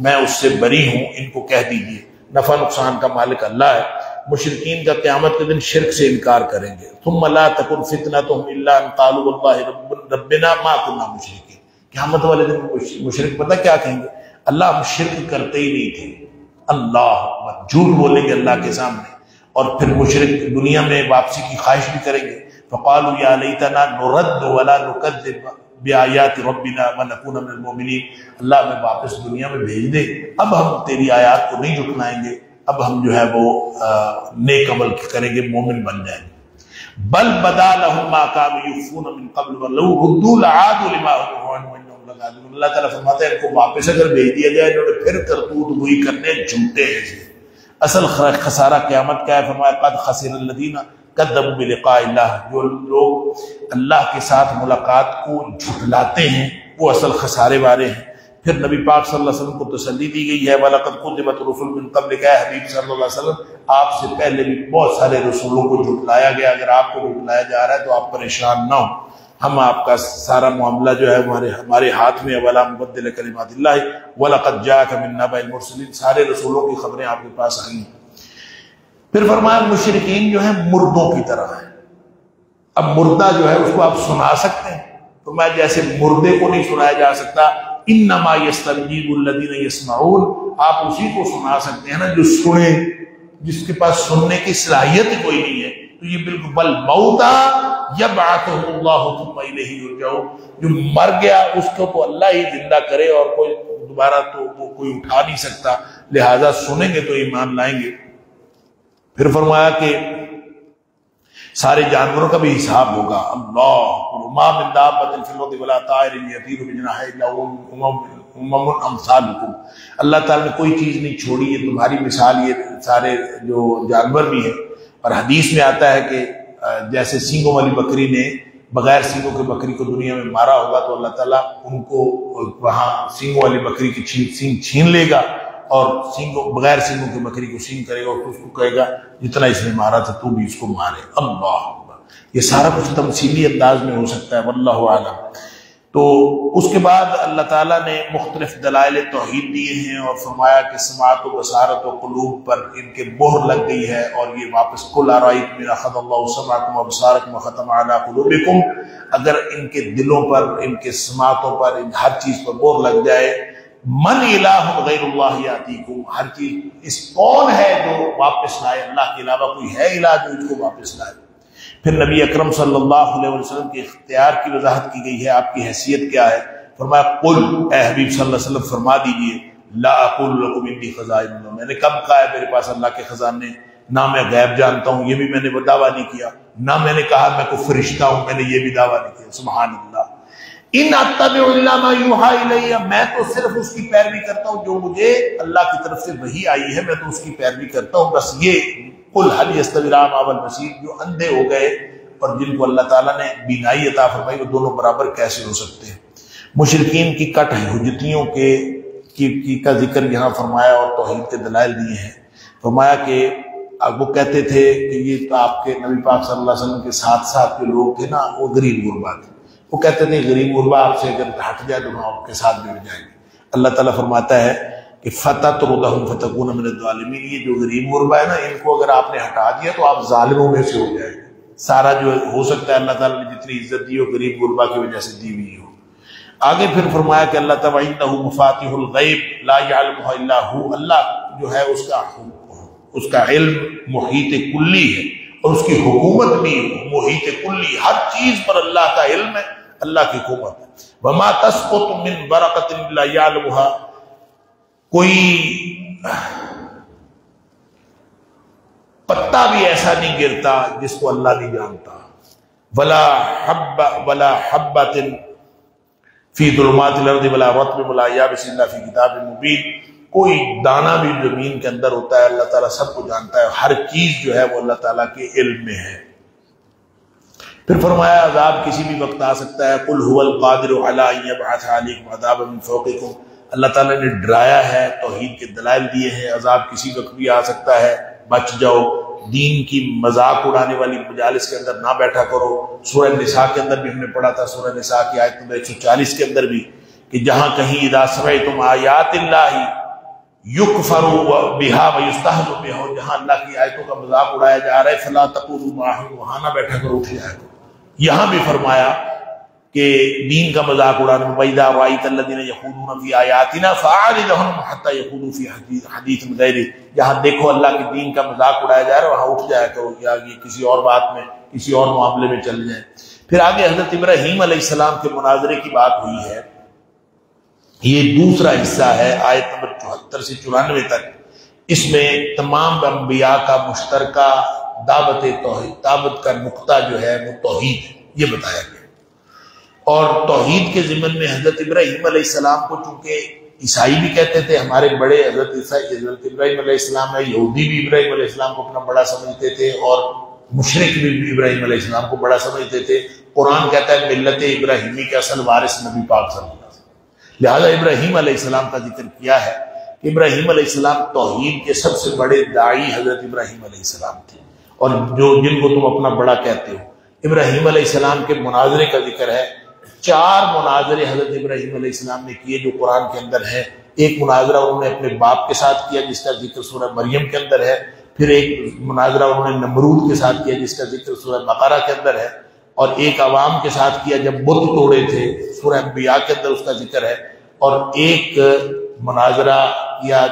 میں اس سے بری ہوں، ان کو کہہ دیجئے نفع نقصان کا مالک اللہ ہے۔ مشرکین کا قیامت کے دن شرک سے انکار کریں گے۔ ثم لا تکن فتنتهم الا ان قالوا واللہ ربنا ما كنا مشرکین، قیامت والے دن مشرک پتہ کیا کہیں گے؟ اللہ ہم شرک کرتے ہی نہیں تھے، اللہ جھوٹ بولیں گے اللہ کے سامنے۔ اور پھر مشرک دنیا میں واپسی کی خواہش بھی کریں گے، فقالوا یا لیتنا نرد ولا نکذب بآیات ربنا ونکون من المؤمنین، اللہ ہمیں واپس دنیا میں بھیج دے، اب ہم تیری آیات کو نہیں جھٹلائیں گے، اب ہم جو ہے وہ نیک عمل کریں گے، مومن بن جائیں گے۔ بل بدا لهم ما كانوا يخفون من قبل ولو ردوا لعادوا لما نهوا عنه وانهم لكاذبون۔ اللہ تعالیٰ فرماتا ہے ان کو واپس اگر بھیج دیا جائے انہوں نے پھر کرتوت وہی کرنے، جھوٹے ہیں۔ اصل خسارہ قیامت کا ہے، فرمایا قد خسر الذین کذبوا بلقاء اللہ، جو لوگ اللہ کے ساتھ ملاقات کو جھٹلاتے ہیں وہ اصل خسارے والے ہیں۔ پھر نبی پاک صلی اللہ علیہ وسلم کو تسلی دی گئی ہے، وَلَقَدْ كُذِّبَتْ رُسُلٌ مِّن قَبْلِكَ، اے حبیب صلی اللہ علیہ وسلم آپ سے پہلے بھی بہت سارے رسولوں کو جھٹلایا گیا، اگر آپ کو جھٹلایا جا رہا ہے تو آپ پریشان نہ ہوں، ہم آپ کا سارا معاملہ جو ہے ہمارے ہاتھ میں ہے، وَلَا مُبَدِّلَ كَلِمَاتِ اللَّهِ وَلَقَدْ جَاءَكَ مِن نَّبَإِ الْمُرْسَلِينَ، سارے رسولوں کی خبریں آپ کے پاس آئی ہیں۔ پھر فرمایا مشرکین جو ہیں مردوں کی طرح ہیں۔ اب مردہ جو ہے اس کو آپ سنا سکتے ہیں؟ فرمایا جیسے مردے کو نہیں سنایا جا سکتا، انما یستجیب الذین یسمعون، آپ اسی کو سنا سکتے ہیں نا جو سنے، جس کے پاس سننے کی صلاحیت کوئی نہیں ہے۔ تو یہ بالکل بل موتا یبعثهم اللہ ثم الیہ یرجعون، جو مر گیا اس کو تو اللہ ہی زندہ کرے اور کوئی دوبارہ تو وہ کوئی اٹھا نہیں سکتا، لہذا سنیں گے تو ایمان لائیں گے۔ پھر فرمایا کہ سارے جانوروں کا بھی حساب ہوگا۔ اللہ ما من دابۃ فی الارض ولا طائر یطیر بجناحیہ الا امم امثالکم، اللہ تعالیٰ نے کوئی چیز نہیں چھوڑی، یہ تمہاری مثال یہ سارے جو جانور بھی ہیں۔ اور حدیث میں آتا ہے کہ جیسے سینگوں والی بکری نے بغیر سینگوں کے بکری کو دنیا میں مارا ہوگا تو اللہ تعالیٰ ان کو وہاں سینگوں والی بکری کی سینگ چھین لے گا اور بغیر سینگوں کے بکری کو سینگ کرے گا اور اس کو کہے گا جتنا اس نے مارا تھا تو بھی اس کو مارے۔ اللہ اکبر، یہ سارا کچھ تمثیلی انداز میں ہو سکتا ہے، واللہ اعلم۔ تو اس کے بعد اللہ تعالیٰ نے مختلف دلائل توحید دیے ہیں اور فرمایا کہ سماعت و بصارت و قلوب پر ان کے مہر لگ گئی ہے اور یہ واپس قل ارأیتم ان اخذ اللہ سمعکم و ابصارکم وختم علی قلوبکم، اگر ان کے دلوں پر، ان کے سماعتوں پر، ان ہر چیز پر مہر لگ جائے، من الہ غیر اللہ یاتیکم، ہر چیز اس کون ہے جو واپس لائے، اللہ کے علاوہ کوئی ہے الہ جو ان کو واپس لائے۔ پھر نبی اکرم صلی اللہ علیہ وسلم کے اختیار کی وضاحت کی گئی ہے، آپ کی حیثیت کیا ہے۔ فرمایا قل، اے حبیب صلی اللہ علیہ وسلم فرما دیجئے، لا اقول لکم انی خزائن اللہ، میں نے کب کہا ہے میرے پاس اللہ کے خزانے، نہ میں غیب جانتا ہوں، یہ بھی میں نے وہ دعویٰ نہیں کیا، نہ میں نے کہا میں کوئی فرشتہ ہوں، میں نے یہ بھی دعویٰ نہیں کیا، سبحان اللہ۔ ان اتبع الا ما یوحی الی، میں تو صرف اس کی پیروی کرتا ہوں جو مجھے اللہ کی طرف سے وحی آئی ہے، میں تو اس کی پیروی کرتا ہوں، بس یہ قل هل يستوي الاعمى والبصير، جو اندھے ہو گئے اور جن کو اللہ تعالیٰ نے بینائی عطا فرمائی وہ دونوں برابر کیسے ہو سکتے ہیں۔ مشرکین کی کٹ حجتیوں کا ذکر یہاں فرمایا اور توحید کے دلائل دیے ہیں۔ فرمایا کہ وہ کہتے تھے کہ یہ تو آپ کے نبی پاک صلی اللہ علیہ وسلم کے ساتھ ساتھ کے لوگ تھے نا، وہ غریب غربا تھے، وہ کہتے تھے غریب غربا آپ سے اگر ہٹ جائے تو ہم آپ کے ساتھ جڑ جائیں گے۔ اللہ تعالیٰ فرماتا ہے کہ فَتَطْرُدَهُمْ فَتَكُونَ مِنَ الظَّالِمِينَ، یہ جو غریب غربا ہے نا، ان کو اگر آپ نے ہٹا دیا تو آپ ظالموں میں سے ہو جائیں گے۔ سارا جو ہو سکتا ہے اللہ تعالیٰ نے جتنی عزت دی ہو غریب غربا کی وجہ سے دی ہوئی ہو۔ آگے پھر فرمایا کہ اللہ تعالیٰ وَإِنَّهُ مَفَاتِحُ الْغَيْبِ لَا يَعْلَمُهَا إِلَّا هُوَ، اللہ جو ہے اس کا علم محیط کلی ہے اور اس کی حکومت بھی محیط کلی، ہر چیز پر اللہ کا علم ہے، اللہ کی حکومت ہے۔ وَمَا تَسْقُطُ مِن وَرَقَةٍ إِلَّا يَعْلَمُهَا، کوئی پتا بھی ایسا نہیں گرتا جس کو اللہ نہیں جانتا۔ ولا حبۃ فی ظلمات الارض ولا رطب ولا یابس الا فی کتاب مبین، کوئی دانہ بھی زمین کے اندر ہوتا ہے اللہ تعالیٰ سب کو جانتا ہے، ہر چیز جو ہے وہ اللہ تعالیٰ کے علم میں ہے۔ پھر فرمایا عذاب کسی بھی وقت آ سکتا ہے، قل هو القادر علی ان یبعث علیکم عذابا من فوقکم، اللہ تعالیٰ نے ڈرایا ہے، توحید کے دلائل دیے ہیں، عذاب کسی وقت بھی آ سکتا ہے، بچ جاؤ، دین کی مذاق اڑانے والی مجالس کے اندر نہ بیٹھا کرو۔ سورہ نساء کے اندر بھی ہم نے پڑھا تھا، سورہ نساء کی آیت نمبر 140 کے اندر بھی، کہ جہاں کہیں اذا سمعتم آیات اللہ یکفر بہا ویستہزأ بہا، جہاں اللہ کی آیتوں کا مذاق اڑایا جا رہا ہے فلا تقولوا معہم، وہاں نہ بیٹھا کرو، اٹھ جایا کرو۔ یہاں بھی فرمایا کہ دین کا مذاق اڑانے میں وَإِذَا رَأَيْتَ الَّذِينَ يَخُوضُونَ فِي آيَاتِنَا فَأَعْرِضْ عَنْهُمْ حَتَّى يَخُوضُوا فِي حَدِيثٍ غَيْرِهِ، جہاں دیکھو اللہ کے دین کا مذاق اڑایا جا رہا ہے وہاں اٹھ جایا کرو، یا یہ کسی اور بات میں کسی اور معاملے میں چل جائیں۔ پھر آگے حضرت ابراہیم علیہ السلام کے مناظرے کی بات ہوئی ہے، یہ دوسرا حصہ ہے آیت نمبر 74 سے 94 تک۔ اس میں تمام انبیاء کا مشترکہ دعوت توحید، دعوت کا نقطہ جو ہے وہ توحید ہے، یہ بتایا گیا۔ اور توحید کے ضمن میں حضرت ابراہیم علیہ السلام کو چونکہ عیسائی بھی کہتے تھے، ہمارے بڑے حضرت ابراہیم علیہ السلام ہے، یہودی بھی ابراہیم علیہ السلام کو اپنا بڑا سمجھتے تھے اور مشرک بھی ابراہیم علیہ السلام کو بڑا سمجھتے تھے۔ قرآن کہتا ہے ملت ابراہیمی کے اصل وارث نبی پاک صلی اللہ علیہ وسلم، لہذا ابراہیم علیہ السلام کا ذکر کیا ہے کہ ابراہیم علیہ السلام توحید کے سب سے بڑے داعی حضرت ابراہیم علیہ السلام تھے، اور جن کو تم اپنا بڑا کہتے ہو۔ ابراہیم علیہ السلام کے مناظرے کا ذکر ہے، 4 مناظرے حضرت ابراہیم علیہ السلام نے کیے جو قرآن کے اندر ہیں۔ ایک مناظرہ انہوں نے اپنے باپ کے ساتھ کیا جس کا ذکر سورہ مریم کے اندر ہے، پھر ایک مناظرہ انہوں نے نمرود کے ساتھ کیا جس کا ذکر سورہ بقرہ کے اندر ہے، اور ایک عوام کے ساتھ کیا جب بت توڑے تھے، سورہ انبیاء کے اندر اس کا ذکر ہے، اور ایک مناظرہ یا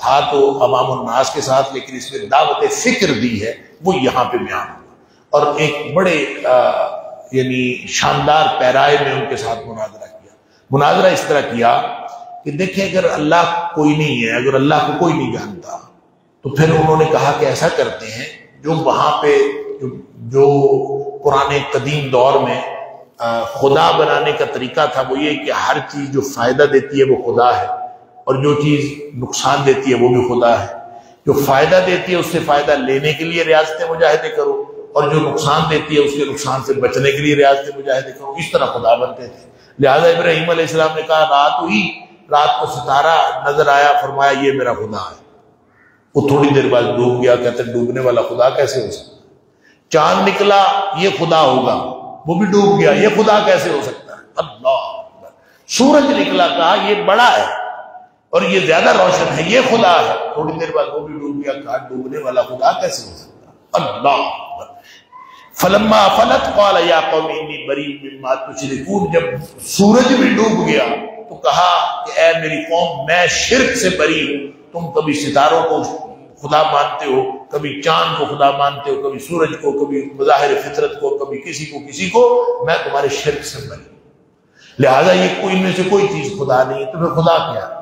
تھا تو عوام الناس کے ساتھ، لیکن اس میں دعوت فکر دی ہے، وہ یہاں پہ بیان ہوا، اور ایک بڑے یعنی شاندار پیرائے میں ان کے ساتھ مناظرہ کیا۔ مناظرہ اس طرح کیا کہ دیکھیں اگر اللہ کوئی نہیں ہے، اگر اللہ کو کوئی نہیں جانتا، تو پھر انہوں نے کہا کہ ایسا کرتے ہیں، جو وہاں پہ جو پرانے قدیم دور میں خدا بنانے کا طریقہ تھا، وہ یہ کہ ہر چیز جو فائدہ دیتی ہے وہ خدا ہے، اور جو چیز نقصان دیتی ہے وہ بھی خدا ہے۔ جو فائدہ دیتی ہے اس سے فائدہ لینے کے لیے ریاضت مجاہدے کرو، اور جو نقصان دیتی ہے اس کے نقصان سے بچنے کے لیے ریاضت مجاہدے کرو۔ اس طرح خدا بنتے تھے۔ لہذا ابراہیم علیہ السلام نے کہا رات ہوئی، رات کو ستارہ نظر آیا، فرمایا یہ میرا خدا ہے۔ وہ تھوڑی دیر بعد ڈوب گیا، کہتے ڈوبنے والا خدا کیسے ہو سکتا؟ چاند نکلا، یہ خدا ہوگا، وہ بھی ڈوب گیا، یہ خدا کیسے ہو سکتا ہے؟ اللہ اکبر۔ سورج نکلا، کہا یہ بڑا ہے اور یہ زیادہ روشن ہے، یہ خدا ہے، تھوڑی دیر بعد وہ بھی ڈوب گیا، کہا ڈوبنے والا خدا کیسے ہو سکتا ہے؟ اللہ اکبر۔ فلما افلت قال یا قوم انی بریء مما تشرکون، جب سورج بھی ڈوب گیا تو کہا کہ اے میری قوم میں شرک سے بری ہوں۔ تم کبھی ستاروں کو خدا مانتے ہو، کبھی چاند کو خدا مانتے ہو، کبھی سورج کو، کبھی مظاہر فطرت کو، کبھی کسی کو، میں تمہارے شرک سے بری ہوں۔ لہذا یہ کوئی ان میں سے کوئی چیز خدا نہیں ہے، تو پھر خدا کیا ہے؟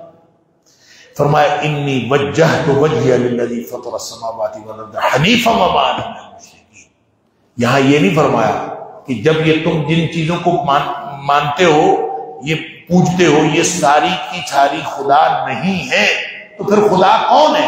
فرمایا انی وجہت وجہی للذی فطر السماوات والارض حنیفا وما انا من المشرکین۔ یہاں یہ نہیں فرمایا کہ جب یہ تم جن چیزوں کو مانتے ہو، یہ پوجتے ہو، یہ ساری کی ساری خدا نہیں ہے، تو پھر خدا کون ہے؟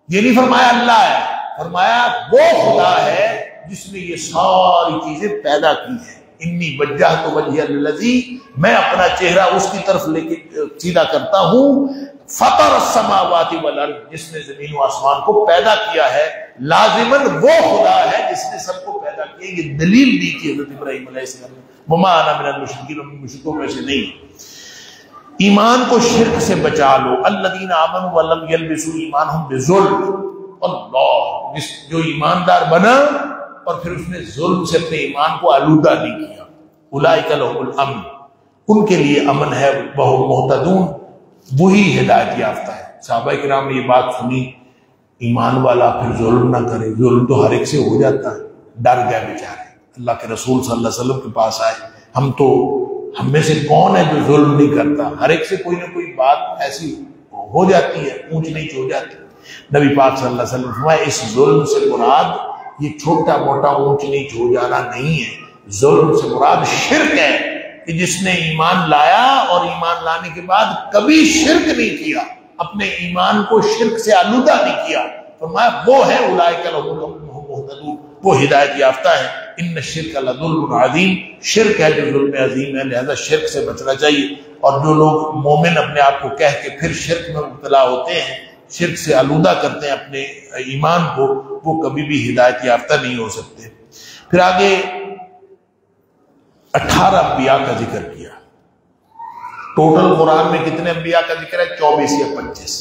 یہ نہیں فرمایا اللہ ہے، فرمایا وہ خدا ہے جس نے یہ ساری چیزیں پیدا کی ہیں۔ انی وجہت وجہی للذی، میں اپنا چہرہ اس کی طرف لے کے سیدھا کرتا ہوں، فطر السماوات والارض، جس نے زمین و آسمان کو پیدا کیا ہے، لازماً وہ خدا ہے جس نے سب کو پیدا کیا۔ یہ دلیل دی تھی حضرت ابراہیم علیہ السلام نے، وما انا من المشرکین، مشرکوں میں سے نہیں۔ ایمان کو شرک سے بچا لو، الذین آمنوا ولم یلبسوا ایمانہم بظلم، اللہ، جو ایماندار بنا اور پھر اس نے ظلم سے اپنے ایمان کو آلودہ نہیں کیا، اولئک لہم الامن، ان کے لیے امن ہے، وہم مہتدون، وہی ہدایت یافتہ ہے۔ صحابہ کرام نے یہ بات سنی، ایمان والا پھر ظلم نہ کرے، ظلم تو ہر ایک سے ہو جاتا ہے، ڈر گئے بیچارے، اللہ کے رسول صلی اللہ علیہ وسلم کے پاس آئے، ہم میں سے کون ہے جو ظلم نہیں کرتا؟ ہر ایک سے کوئی نہ کوئی بات ایسی ہو جاتی ہے، اونچ نیچ ہو جاتی ہے۔ نبی پاک صلی اللہ علیہ وسلم فرمایا اس ظلم سے مراد یہ چھوٹا موٹا اونچ نیچ ہو جانا نہیں ہے، ظلم سے مراد شرک ہے، کہ جس نے ایمان لایا اور ایمان لانے کے بعد کبھی شرک نہیں کیا، اپنے ایمان کو شرک سے آلودہ نہیں کیا، فرمایا وہ ہے اولئک لہم الامن وہم مہتدون، وہ ہدایت یافتہ ہے۔ ان الشرک لظلم عظیم، شرک ہے جو ظلم عظیم ہے، لہذا شرک سے بچنا چاہیے۔ اور جو لوگ مومن اپنے آپ کو کہہ کے پھر شرک میں مبتلا ہوتے ہیں، شرک سے آلودہ کرتے ہیں اپنے ایمان کو، وہ کبھی بھی ہدایت یافتہ نہیں ہو سکتے۔ پھر آگے 18 انبیاء کا ذکر کیا۔ ٹوٹل قرآن میں کتنے انبیاء کا ذکر ہے؟ 24 یا 25۔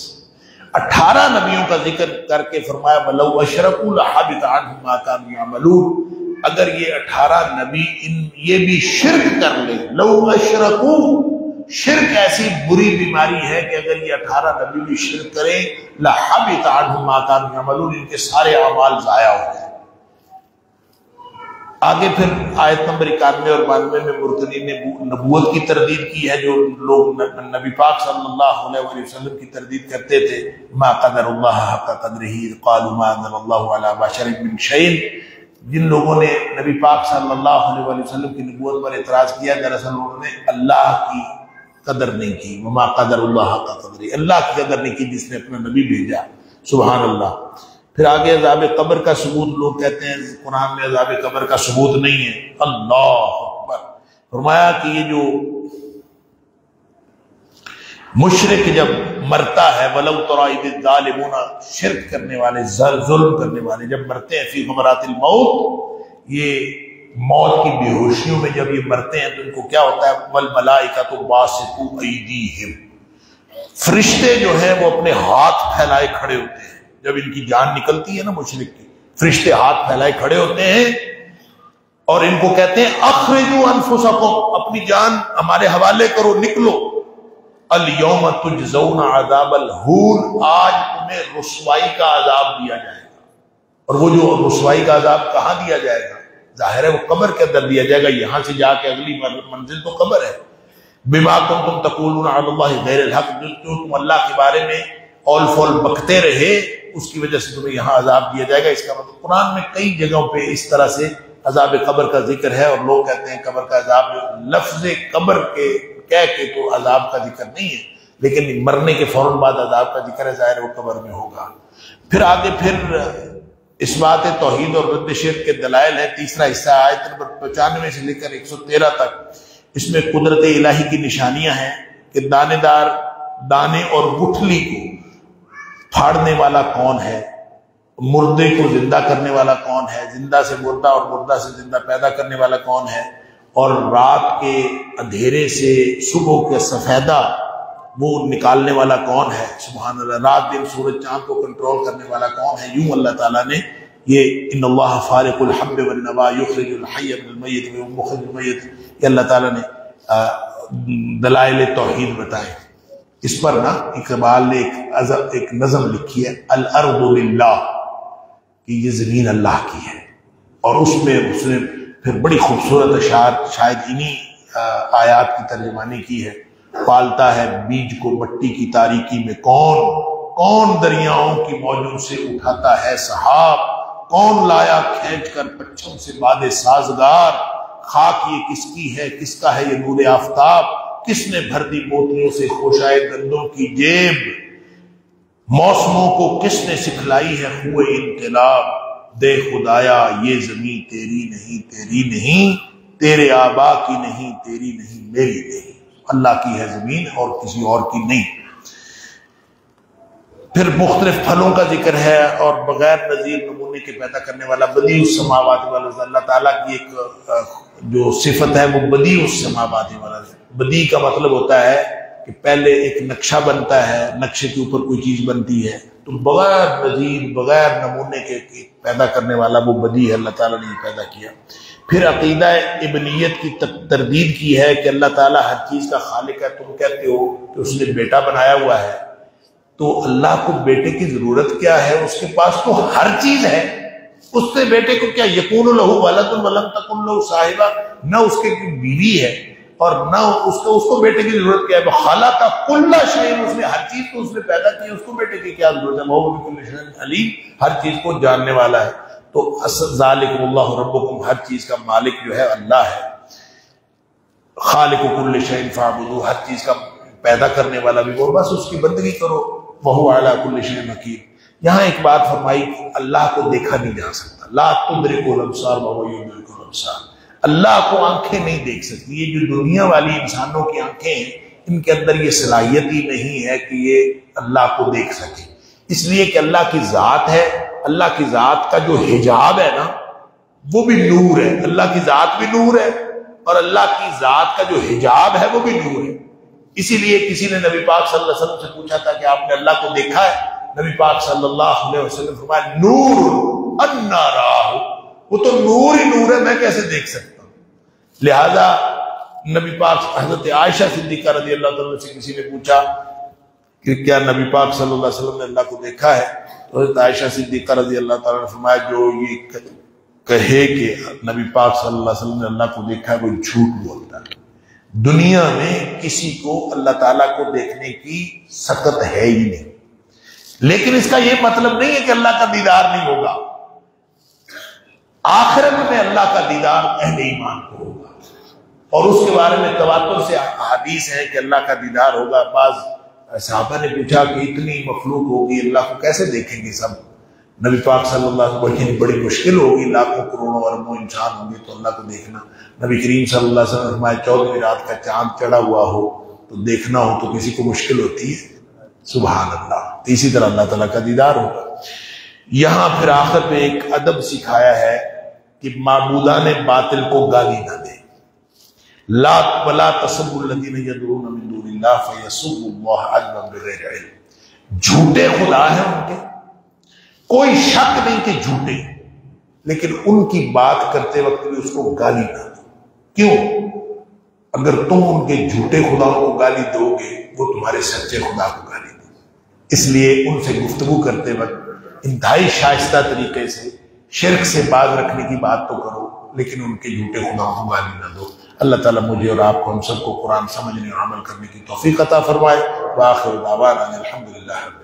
18 نبیوں کا ذکر کر کے فرمایا وَلَوْ أَشْرَكُوا لَحَبِطَ عَنْهُمْ مَا كَانُوا يَعْمَلُونَ، اگر یہ 18 نبی یہ بھی شرک کر لے، لو اشرکوا، شرک ایسی بری بیماری ہے کہ اگر یہ 18 نبی بھی شرک کریں، لَحَبِطَ عَنْهُمْ مَا كَانُوا يَعْمَلُونَ، ان کے سارے اعمال ضائع ہو جائیں۔ آگے پھر آیت نمبر 91 اور 92 میں مرتدین نے نبوت کی تردید کی ہے، جو لوگ نبی پاک صلی اللہ علیہ وسلم کی تردید کرتے تھے، ما قدر اللہ حق قدرہ قالوا ما انزل اللہ علی بشر من شیء، جن لوگوں نے نبی پاک صلی اللہ علیہ وسلم کی نبوت پر اعتراض کیا، دراصل انہوں نے اللہ کی قدر نہیں کی، وما قدر اللہ حق قدرہ، اللہ کی قدر نہیں کی جس نے اپنا نبی بھیجا، سبحان اللہ۔ پھر آگے عذاب قبر کا ثبوت، لوگ کہتے ہیں قرآن میں عذاب قبر کا ثبوت نہیں ہے، اللہ اکبر۔ فرمایا کہ یہ جو مشرک جب مرتا ہے، وَلَوْ تَرَىٰ إِذِ الظَّالِمُونَ، شرک کرنے والے، ظلم کرنے والے جب مرتے ہیں، فی غمرات الموت، یہ موت کی بے ہوشیوں میں جب یہ مرتے ہیں تو ان کو کیا ہوتا ہے؟ وَالْمَلَائِكَةُ بَاسِطُو أَيْدِيهِمْ، فرشتے جو ہیں وہ اپنے ہاتھ پھیلائے کھڑے ہوتے ہیں، جب ان کی جان نکلتی ہے نا مشرک کی، فرشتے ہاتھ پھیلائے کھڑے ہوتے ہیں، اور ان کو کہتے ہیں اخرجوا انفسکم، اپنی جان ہمارے حوالے کرو، نکلو. الیوم تجزون عذاب الہون، آج تمہیں رسوائی کا عذاب دیا جائے گا. اور وہ جو رسوائی کا عذاب کہاں دیا جائے گا؟ ظاہر ہے وہ قبر کے اندر دیا جائے گا. یہاں سے جا کے اگلی منزل تو قبر ہے. بما کنتم تقولون علی اللہ غیر الحق، جو تم اللہ کے بارے میں اول فول بکتے رہے اس کی وجہ سے تمہیں یہاں عذاب دیا جائے گا. اس کا مطلب قرآن میں کئی جگہوں پہ اس طرح سے عذاب قبر کا ذکر ہے، اور لوگ کہتے ہیں قبر کا عذاب، لفظ قبر کے کہہ کے تو عذاب کا ذکر نہیں ہے، لیکن مرنے کے فوراً بعد عذاب کا ذکر ہے، ظاہر وہ قبر میں ہوگا. پھر آگے پھر اس بات توحید اور رد شرک کے دلائل ہے. تیسرا حصہ آیت نمبر 95 سے لے کر 113 تک. اس میں قدرت الہی کی نشانیاں ہیں کہ دانے اور گٹھلی کو پھاڑنے والا کون ہے، مردے کو زندہ کرنے والا کون ہے، زندہ سے مردہ اور مردہ سے زندہ پیدا کرنے والا کون ہے، اور رات کے اندھیرے سے صبح کے سفیدہ وہ نکالنے والا کون ہے. سبحان اللہ. رات دن سورج چاند کو کنٹرول کرنے والا کون ہے. یوں اللہ تعالیٰ نے یہ ان اللہ فالق الحب والنوا یخرج الحی من المیت ومخرج المیت، یہ اللہ تعالیٰ نے دلائل توحید بتائے. اس پر نا اقبال نے ایک نظم لکھی ہے، الارض للہ، کہ یہ زمین اللہ کی ہے. اور اس میں اس نے پھر بڑی خوبصورت اشعار شاید انہی آیات کی ترجمانی کی ہے. پالتا ہے بیج کو مٹی کی تاریکی میں کون دریاؤں کی موجوں سے اٹھاتا ہے سحاب، کون لایا کھینچ کر پچھم سے باد سازگار، خاک یہ کس کی ہے، کس کا ہے یہ نور آفتاب، کس نے بھر دی موتیوں سے خوشائے دندوں کی جیب، موسموں کو کس نے سکھلائی ہے خوئے انقلاب، دے خدایا یہ زمین تیری نہیں، تیرے آبا کی نہیں، تیری نہیں، میری نہیں. اللہ کی ہے زمین اور کسی اور کی نہیں. پھر مختلف پھلوں کا ذکر ہے اور بغیر نظیر نمونے کے پیدا کرنے والا بدیع السماوات والارض. اللہ تعالیٰ کی ایک جو صفت ہے وہ بدیع السماوات والارض. بدیع کا مطلب ہوتا ہے کہ پہلے ایک نقشہ بنتا ہے، نقشے کے اوپر کوئی چیز بنتی ہے، تو بغیر نظیر بغیر نمونے کے پیدا کرنے والا وہ بدیع ہے. اللہ تعالیٰ نے یہ پیدا کیا. پھر عقیدہ ابنیت کی تردید کی ہے کہ اللہ تعالیٰ ہر چیز کا خالق ہے. تم کہتے ہو کہ اس نے بیٹا بنایا ہوا ہے، تو اللہ کو بیٹے کی ضرورت کیا ہے؟ اس کے پاس تو ہر چیز ہے. اس سے بیٹے کو کیا یکون لہ ولد ولم تکن لہ صاحبہ، نہ اس کے بیوی ہے اور نہ اس کو بیٹے کی ضرورت کیا ہے. خلق کل شیء، اس نے ہر چیز کو اس نے پیدا کی، اس کو بیٹے کی کیا ضرورت ہے؟ وہو بکل شیء علیم، ہر چیز کو جاننے والا ہے. تو ذالکم اللہ ربکم، ہر چیز کا مالک جو ہے اللہ ہے. خالق کل شیء فاعبدوہ، ہر چیز کا پیدا کرنے والا بھی وہ، بس اس کی بندگی کرو. وہو علی کل شیء حکیم. یہاں ایک بات فرمائی کہ اللہ کو دیکھا نہیں جا سکتا. لا تدرکہ الابصار وہو یدرک الابصار. اللہ کو آنکھیں نہیں دیکھ سکتی. یہ جو دنیا والی انسانوں کی آنکھیں ہیں، ان کے اندر یہ صلاحیت ہی نہیں ہے کہ یہ اللہ کو دیکھ سکے. اس لیے کہ اللہ کی ذات ہے. اللہ کی ذات کا جو حجاب ہے نا وہ بھی نور ہے. اللہ کی ذات بھی نور ہے اور اللہ کی ذات کا جو حجاب ہے وہ بھی نور ہے. اسی لیے کسی نے نبی پاک صلی اللہ علیہ وسلم سے پوچھا تھا کہ آپ نے اللہ کو دیکھا ہے؟ نبی پاک صلی اللہ علیہ وسلم فرمایا نور انا راہ، وہ تو نور ہی نور ہے، میں کیسے دیکھ سکتا ہوں. لہذا نبی پاک حضرت عائشہ صدیقہ رضی اللہ تعالیٰ سے کسی نے پوچھا کہ کیا نبی پاک صلی اللہ علیہ وسلم نے اللہ کو دیکھا ہے؟ تو حضرت عائشہ صدیقہ رضی اللہ تعالیٰ نے فرمایا جو یہ کہے کہ نبی پاک صلی اللہ علیہ وسلم نے اللہ کو دیکھا ہے وہ جھوٹ بولتا ہے. دنیا میں کسی کو اللہ تعالیٰ کو دیکھنے کی سکت ہے ہی نہیں. لیکن اس کا یہ مطلب نہیں ہے کہ اللہ کا دیدار نہیں ہوگا. آخرت میں اللہ کا دیدار اہل ایمان کو ہوگا، اور اس کے بارے میں تواتر سے حدیث ہے کہ اللہ کا دیدار ہوگا. بعض صحابہ نے پوچھا کہ اتنی مخلوق ہوگی، اللہ کو کیسے دیکھیں گے سب؟ نبی پاک صلی اللہ علیہ وسلم بڑی مشکل ہوگی، لاکھوں کروڑوں اربوں انسان ہوں گے تو اللہ کو دیکھنا. نبی کریم صلی اللہ علیہ وسلم فرمایا 14ویں رات کا چاند چڑھا ہوا ہو تو دیکھنا ہو تو کسی کو مشکل ہوتی ہے. سبحان اللہ. تو اسی طرح اللہ تعالیٰ کا دیدار ہوگا. یہاں پھر آخر میں ایک ادب سکھایا ہے کہ معبودان باطل کو گالی نہ دے. لا ولا تسبوا الذین یدعون من دون اللہ فیسبوا اللہ عدوا بغیر علم. جھوٹے خدا ہیں ان کے، کوئی شک نہیں کہ جھوٹے. لیکن ان کی بات کرتے وقت بھی اس کو گالی نہ دو. کیوں؟ اگر تم ان کے جھوٹے خداؤں کو گالی دو گے وہ تمہارے سچے خدا کو گالی دیں. اس لیے ان سے گفتگو کرتے وقت انتہائی شائستہ طریقے سے شرک سے باز رکھنے کی بات تو کرو، لیکن ان کے جھوٹے خداؤں کو گالی نہ دو. اللہ تعالیٰ مجھے اور آپ کو ہم سب کو قرآن سمجھنے اور عمل کرنے کی توفیق عطا فرمائے. وآخر دعوانا الحمدللہ.